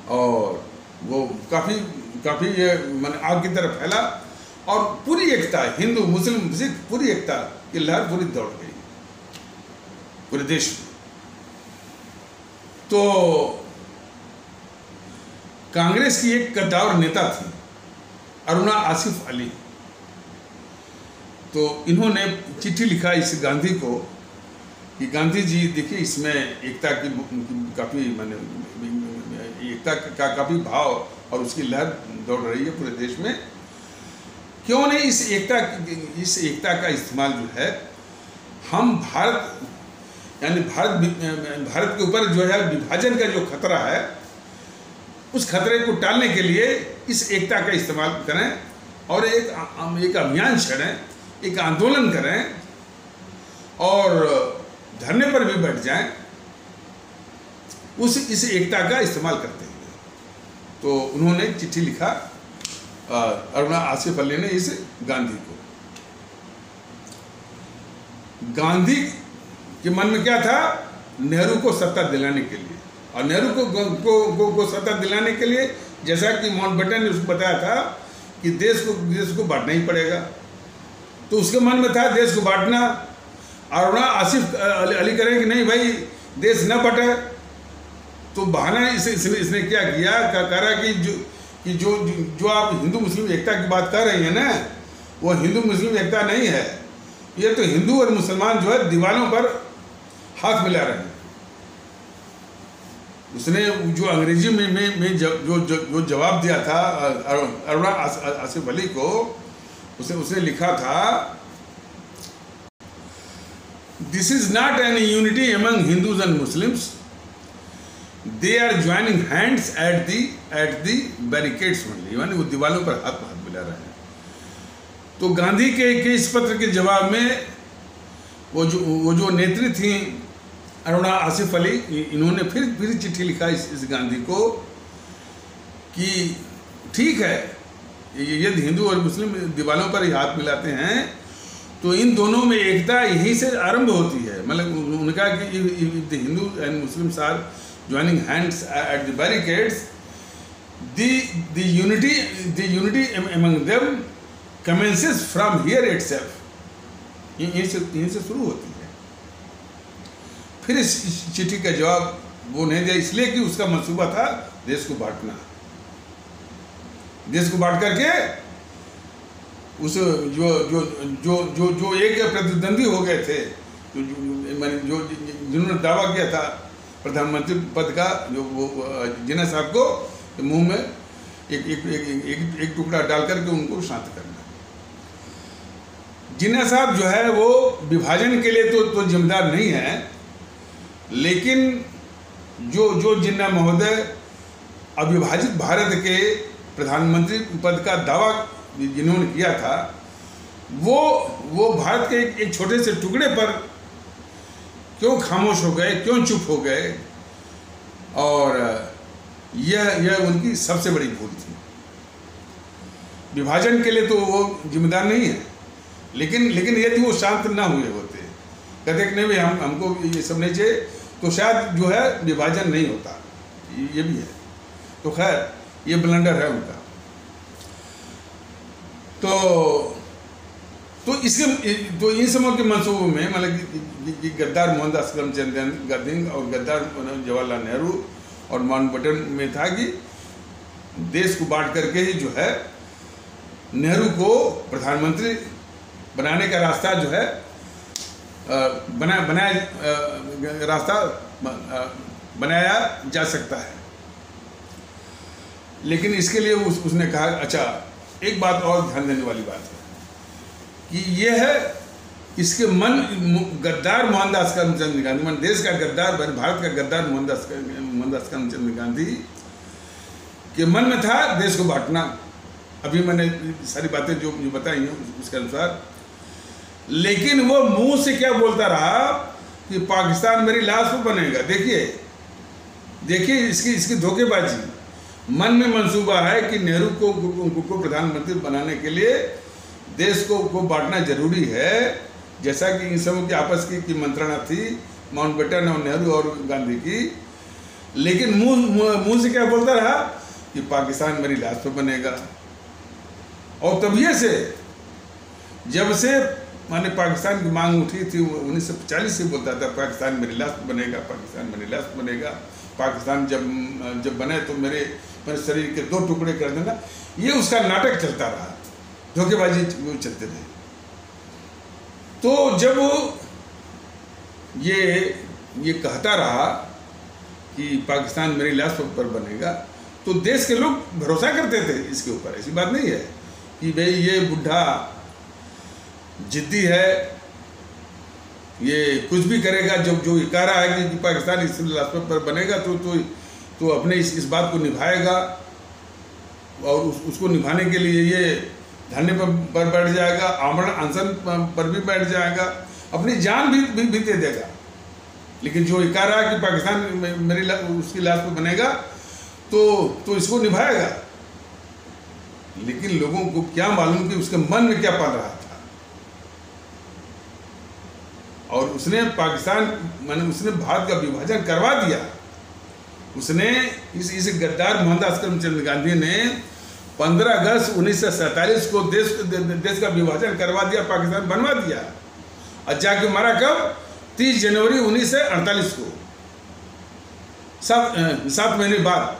और वो काफ़ी ये आग की तरह फैला। और पूरी एकता, हिंदू मुस्लिम सिख पूरी एकता की लहर पूरी दौड़ गई पूरे देश में। तो कांग्रेस की एक कद्दावर नेता थी अरुणा आसिफ अली, तो इन्होंने चिट्ठी लिखा इस गांधी को कि गांधी जी देखिए, इसमें एकता की काफ़ी माने एकता का काफ़ी भाव और उसकी लहर दौड़ रही है पूरे देश में, क्यों नहीं इस एकता का इस्तेमाल जो है हम भारत यानी भारत के ऊपर जो है विभाजन का जो खतरा है उस खतरे को टालने के लिए इस एकता का इस्तेमाल करें और एक अभियान छेड़ें, एक आंदोलन करें और धरने पर भी बैठ जाएं इस एकता का इस्तेमाल करते हैं। तो उन्होंने चिट्ठी लिखा अरुणा आसिफ अली ने इस गांधी को। गांधी के मन में क्या था? नेहरू को सत्ता दिलाने के लिए, और नेहरू को सत्ता दिलाने के लिए जैसा कि माउंटबेटन ने उसको बताया था कि देश को बांटना ही पड़ेगा, तो उसके मन में था देश को बांटना। अरुणा आसिफ अली करें कि नहीं भाई देश न बटे, तो बहाना इसने क्या किया, कह रहा कि जो आप हिंदू मुस्लिम एकता की बात कर रही हैं ना, वो हिंदू मुस्लिम एकता नहीं है, ये तो हिंदू और मुसलमान जो है दीवारों पर हाथ मिला रहे हैं। उसने जो अंग्रेजी में जो जवाब दिया था अरुणा आसिफ अली को, उसने लिखा था, this is not an unity among Hindus and Muslims, they are joining hands at the barricades only, यानी वो दीवारों पर हाथ मिला रहे हैं। तो गांधी के इस पत्र के जवाब में वो जो नेत्री थी अरुणा आसिफ अली, इन्होंने फिर चिट्ठी लिखा इस गांधी को कि ठीक है, यदि हिंदू और मुस्लिम दीवारों पर ही हाथ मिलाते हैं तो इन दोनों में एकता यहीं से आरंभ होती है। मतलब उन्होंने कहा कि if the Hindu and Muslims are joining hands at the barricades, the unity among them commences from here itself, यहीं से शुरू होती है। फिर इस चिट्ठी का जवाब वो नहीं दिया, इसलिए कि उसका मंसूबा था देश को बांटना, देश को बांट करके उस जो एक प्रतिद्वंदी हो गए थे, जिन्होंने दावा किया था प्रधानमंत्री पद का, जो वो जिन्ना साहब को मुंह में एक टुकड़ा डाल करके उनको शांत करना। जिन्ना साहब जो है वो विभाजन के लिए तो जिम्मेदार नहीं है, लेकिन जो जिन्ना महोदय अविभाजित भारत के प्रधानमंत्री पद का दावा जिन्होंने किया था, वो भारत के एक छोटे से टुकड़े पर क्यों खामोश हो गए, क्यों चुप हो गए, और यह उनकी सबसे बड़ी भूल थी। विभाजन के लिए तो वो जिम्मेदार नहीं है, लेकिन यदि वो शांत ना हुए होते, कहते कि नहीं भाई हमको ये सब नहीं चाहिए, तो शायद जो है विभाजन नहीं होता, ये भी है। तो खैर ये ब्लंडर है उनका। तो इन समूह के मंसूबों में मतलब कि गद्दार मोहनदास करमचंद गांधी और गद्दार जवाहरलाल नेहरू और माउंटबेटन में था कि देश को बांट करके ही जो है नेहरू को प्रधानमंत्री बनाने का रास्ता जो है बनाया जा सकता है। लेकिन इसके लिए उसने कहा, अच्छा एक बात और ध्यान देने वाली बात है कि यह है इसके मन गद्दार मोहनदास करमचंद गांधी, मन देश का गद्दार, भारत का गद्दार मोहनदास करमचंद गांधी के मन में था देश को बांटना। अभी मैंने सारी बातें जो बताई हैं उसके अनुसार, लेकिन वो मुंह से क्या बोलता रहा कि पाकिस्तान मेरी लाश पर बनेगा। देखिए इसकी धोखेबाजी। मन में मंसूबा है कि नेहरू को प्रधानमंत्री बनाने के लिए देश को बांटना जरूरी है, जैसा कि इन सबों की आपस की मंत्रणा थी माउंटबेटन और नेहरू और गांधी की। लेकिन मुंह से क्या बोलता रहा कि पाकिस्तान मेरी लाश पर बनेगा। और तभी से जब से माने पाकिस्तान की मांग उठी थी 1940 से बोलता था पाकिस्तान मेरी लाश बनेगा, पाकिस्तान मेरी लाश बनेगा, पाकिस्तान जब बने तो मेरे शरीर के 2 टुकड़े कर देना। ये उसका नाटक चलता रहा, धोखेबाजी चलते रहे। तो जब ये कहता रहा कि पाकिस्तान मेरी लाश पर बनेगा, तो देश के लोग भरोसा करते थे इसके ऊपर। ऐसी बात नहीं है कि भाई ये बुढ़ा जिद्दी है, ये कुछ भी करेगा, जो कह रहा है कि पाकिस्तान इस लाश पर बनेगा तो अपने इस बात को निभाएगा और उसको निभाने के लिए ये धरने पर बैठ जाएगा, आमरण अनशन पर भी बैठ जाएगा, अपनी जान भी दे देगा। लेकिन जो ये कह रहा है कि पाकिस्तान मेरी उसकी लाश पर बनेगा तो इसको निभाएगा। लेकिन लोगों को क्या मालूम कि उसके मन में क्या पल रहा था। और उसने उसने भारत का विभाजन करवा दिया। उसने इस गद्दार मोहनदास करमचंद गांधी ने 15 अगस्त 1947 को देश का विभाजन करवा दिया, पाकिस्तान बनवा दिया। और जाके मारा कब? 30 जनवरी 1948 को, 7 महीने बाद।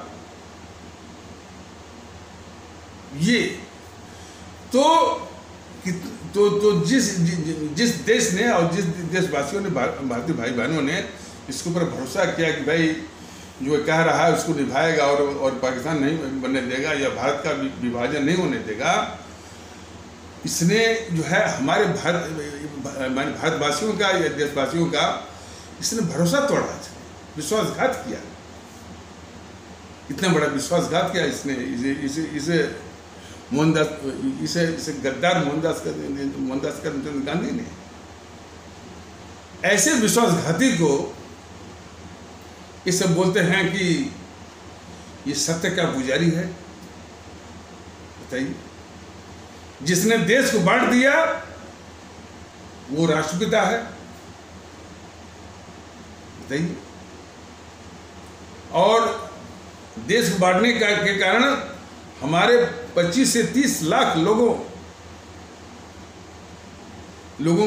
ये तो जिस देश ने और जिस देशवासियों ने, भारतीय भाई बहनों ने इसके ऊपर भरोसा किया कि भाई जो कह रहा है उसको निभाएगा और पाकिस्तान नहीं बनने देगा या भारत का विभाजन नहीं होने देगा, इसने जो है हमारे भारतवासियों का या देशवासियों का इसने भरोसा तोड़ा, विश्वासघात किया। इतना बड़ा विश्वासघात किया इसने, इसे गद्दार मोहनदास करमचंद गांधी ने। ऐसे विश्वासघाती को ये सब बोलते हैं कि ये सत्य का पुजारी है। बताइए, जिसने देश को बांट दिया वो राष्ट्रपिता है। बताइए, और देश को बांटने के कारण हमारे 25 से 30 लाख लोगों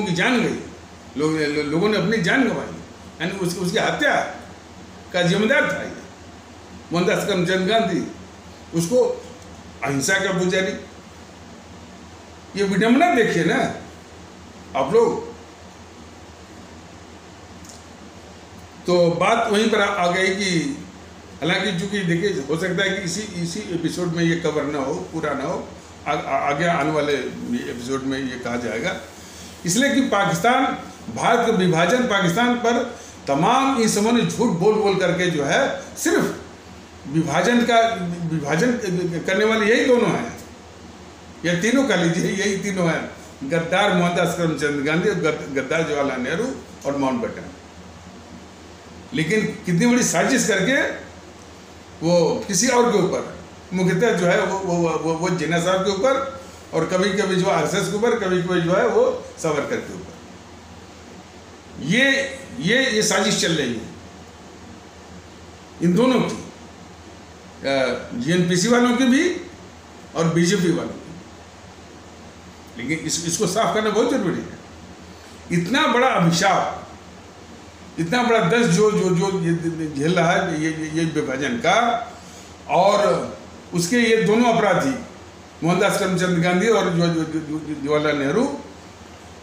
की जान गई, लोगों ने अपनी जान गंवाई। यानी उसकी हत्या का जिम्मेदार था ये मोहनदास करमचंद गांधी। उसको अहिंसा का पुजारी, ये विडंबना देखिए ना आप लोग। तो बात वहीं पर आ गई कि हालांकि चूंकि देखिए हो सकता है कि इसी एपिसोड में ये कवर ना हो, पूरा ना हो, आगे आने वाले एपिसोड में ये कहा जाएगा। इसलिए कि पाकिस्तान, भारत का विभाजन, पाकिस्तान पर तमाम इन समूह ने झूठ बोल करके जो है सिर्फ विभाजन करने वाले यही दोनों हैं, या तीनों का लीजिए, यही तीनों हैं, गद्दार मोहनदास करमचंद गांधी, गद्दार जवाहरलाल नेहरू और माउंटबेटन। लेकिन कितनी बड़ी साजिश करके वो किसी और के ऊपर, मुख्यतः जो है वो जिन्ना साहब के ऊपर, और कभी कभी जो आरएसएस के ऊपर, कभी कभी जो है वो सावरकर के ऊपर, ये साजिश चल रही है इन दोनों की, जीएनपीसी वालों की भी और बीजेपी वालों की। लेकिन इसको साफ करना बहुत जरूरी है। इतना बड़ा अभिशाप, इतना बड़ा दर्द जो झेल रहा है ये विभाजन का, और उसके ये दोनों अपराधी मोहनदास करमचंद गांधी और जवाहरलाल नेहरू,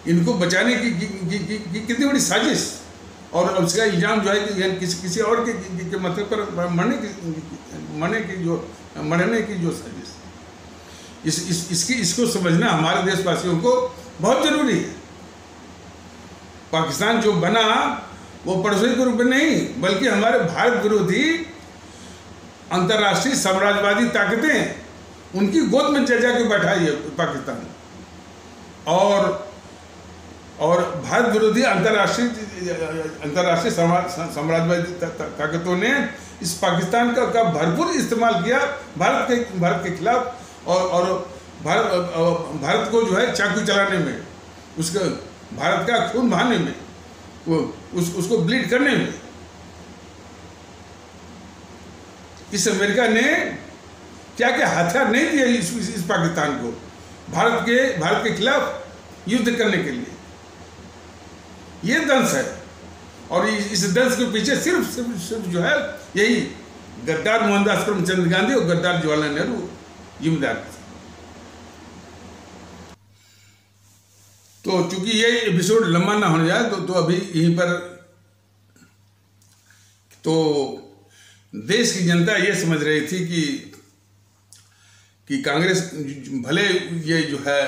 इनको बचाने की कितनी बड़ी साजिश, और उसका इल्जाम जो है कि किसी और के मतलब पर मरने की जो साजिश, इसको समझना हमारे देशवासियों को बहुत जरूरी है। पाकिस्तान जो बना वो पड़ोसी के रूप में नहीं, बल्कि हमारे भारत विरोधी अंतर्राष्ट्रीय साम्राज्यवादी ताकतें उनकी गोद में जाके बैठाई है पाकिस्तान, और भारत विरोधी अंतर्राष्ट्रीय साम्राज्यवादी ताकतों ने इस पाकिस्तान का भरपूर इस्तेमाल किया भारत के खिलाफ, और भारत को जो है चाकू चलाने में, उसका भारत का खून बहाने में, उसको ब्लीड करने में। इस अमेरिका ने क्या क्या हथियार नहीं दिए इस पाकिस्तान को, भारत के खिलाफ युद्ध करने के लिए। ये दंश है, और इस दंश के पीछे सिर्फ जो है यही गद्दार मोहनदास करमचंद गांधी और गद्दार जवाहरलाल नेहरू जिम्मेदार थे। तो चूंकि ये एपिसोड लंबा ना होने जाए तो अभी यहीं पर तो देश की जनता ये समझ रही थी कि कांग्रेस भले ये जो है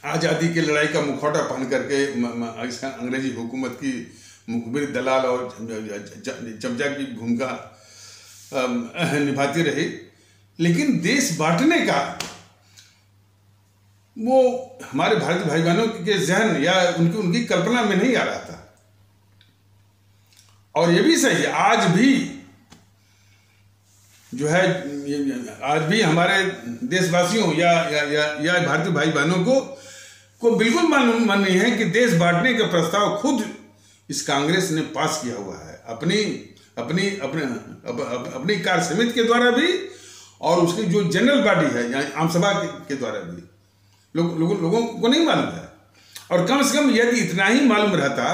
आज़ादी की लड़ाई का मुखौटा पहन करके अंग्रेजी हुकूमत की मुखबिर दलाल और चमचा की भूमिका निभाती रही, लेकिन देश बांटने का वो हमारे भारतीय भाई बहनों के जहन या उनकी कल्पना में नहीं आ रहा था। और ये भी सही है, आज भी जो है आज भी हमारे देशवासियों या भारतीय भाई बहनों को बिल्कुल मालूम नहीं है कि देश बांटने का प्रस्ताव खुद इस कांग्रेस ने पास किया हुआ है अपनी कार्य समिति के द्वारा भी, और उसकी जो जनरल बॉडी है यानी आम सभा के द्वारा भी। लोगों को नहीं मालूम है। और कम से कम यदि इतना ही मालूम रहता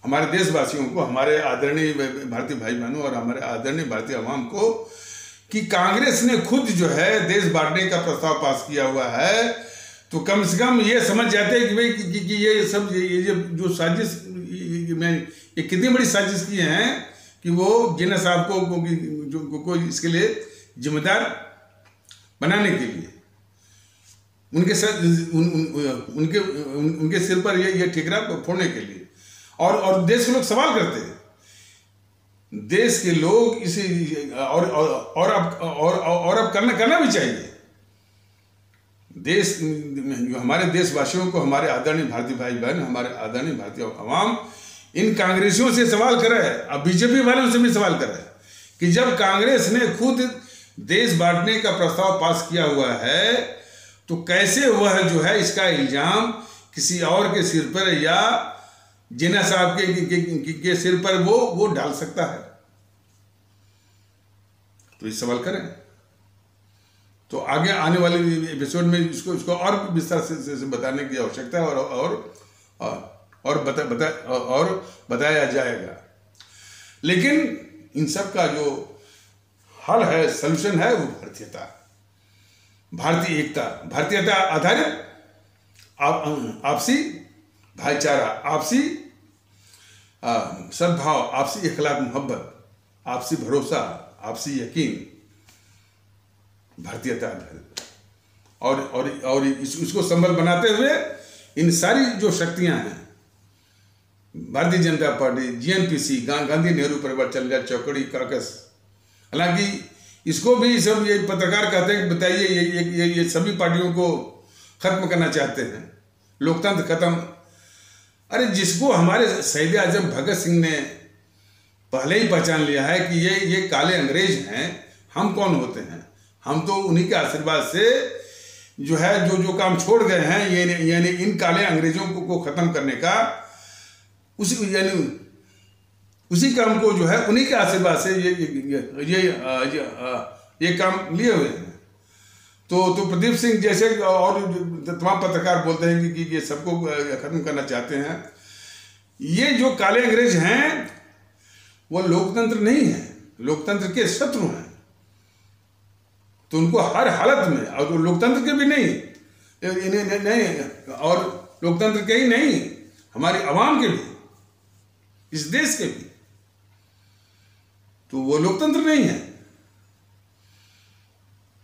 हमारे देशवासियों को, हमारे आदरणीय भारतीय भाई बहनों और हमारे आदरणीय भारतीय आवाम को, कि कांग्रेस ने खुद जो है देश बांटने का प्रस्ताव पास किया हुआ है, तो कम से कम ये समझ जाते हैं कि भाई कि ये सब ये जो साजिश ये कितनी बड़ी साजिश की है कि वो जिन्ना साहब को इसके लिए जिम्मेदार बनाने के लिए उनके सिर पर ये ठिकरा फोड़ने के लिए। और देश के लोग सवाल करते हैं, देश के लोग इसे और अब करना भी चाहिए। देश हमारे देशवासियों को, हमारे आदरणीय भारतीय भाई बहन, हमारे आदरणीय भारतीय आवाम इन कांग्रेसियों से सवाल कर रहा है, अब बीजेपी वालों से भी सवाल कर रहा है कि जब कांग्रेस ने खुद देश बांटने का प्रस्ताव पास किया हुआ है तो कैसे वह जो है इसका इल्जाम किसी और के सिर पर या जिन्ना साहब के सिर पर वो डाल सकता है। तो ये सवाल करें। तो आगे आने वाले एपिसोड में इसको और विस्तार से बताने की आवश्यकता है और बताया जाएगा। लेकिन इन सब का जो हल है, सलूशन है, वो भारतीय एकता, भारतीयता आधारित आपसी भाईचारा, आपसी सद्भाव, आपसी इखलाक मोहब्बत, आपसी भरोसा, आपसी यकीन, भारतीयता आधारित। और इसको संबल बनाते हुए इन सारी जो शक्तियां हैं, भारतीय जनता पार्टी, जीएनपीसी, गांधी नेहरू परिवार चल गया, चौकड़ी काकस, हालांकि इसको भी सब ये पत्रकार कहते हैं कि बताइए ये सभी पार्टियों को खत्म करना चाहते हैं, लोकतंत्र खत्म। अरे जिसको हमारे शहीद आजम भगत सिंह ने पहले ही पहचान लिया है कि ये काले अंग्रेज हैं, हम कौन होते हैं, हम तो उन्हीं के आशीर्वाद से जो है जो काम छोड़ गए हैं, यानी इन काले अंग्रेजों को खत्म करने का उसी काम को जो है उन्हीं के आशीर्वाद से ये काम लिए हुए हैं। तो प्रदीप सिंह जैसे और तमाम पत्रकार बोलते हैं कि ये सबको खत्म करना चाहते हैं। ये जो काले अंग्रेज हैं वो लोकतंत्र नहीं है, लोकतंत्र के शत्रु हैं। तो उनको हर हालत में, और लोकतंत्र के भी नहीं और लोकतंत्र के ही नहीं, हमारी आवाम के भी, इस देश के भी, तो वो लोकतंत्र नहीं है।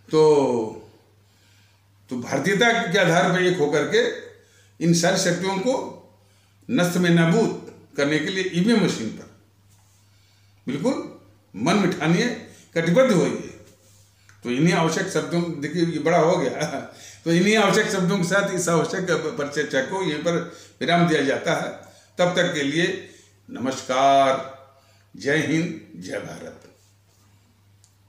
तो भारतीयता के आधार पर एक होकर के इन सारी शक्तियों को नष्ट में नाबूद करने के लिए ईवीएम मशीन पर बिल्कुल मन में ठानिए, कटिबद्ध होइए। तो इन्हीं आवश्यक शब्दों, देखिए ये बड़ा हो गया, तो इन्हीं आवश्यक शब्दों के साथ इस आवश्यक परिचर्चा को यहीं पर विराम दिया जाता है। तब तक के लिए नमस्कार, जय हिंद, जय भारत।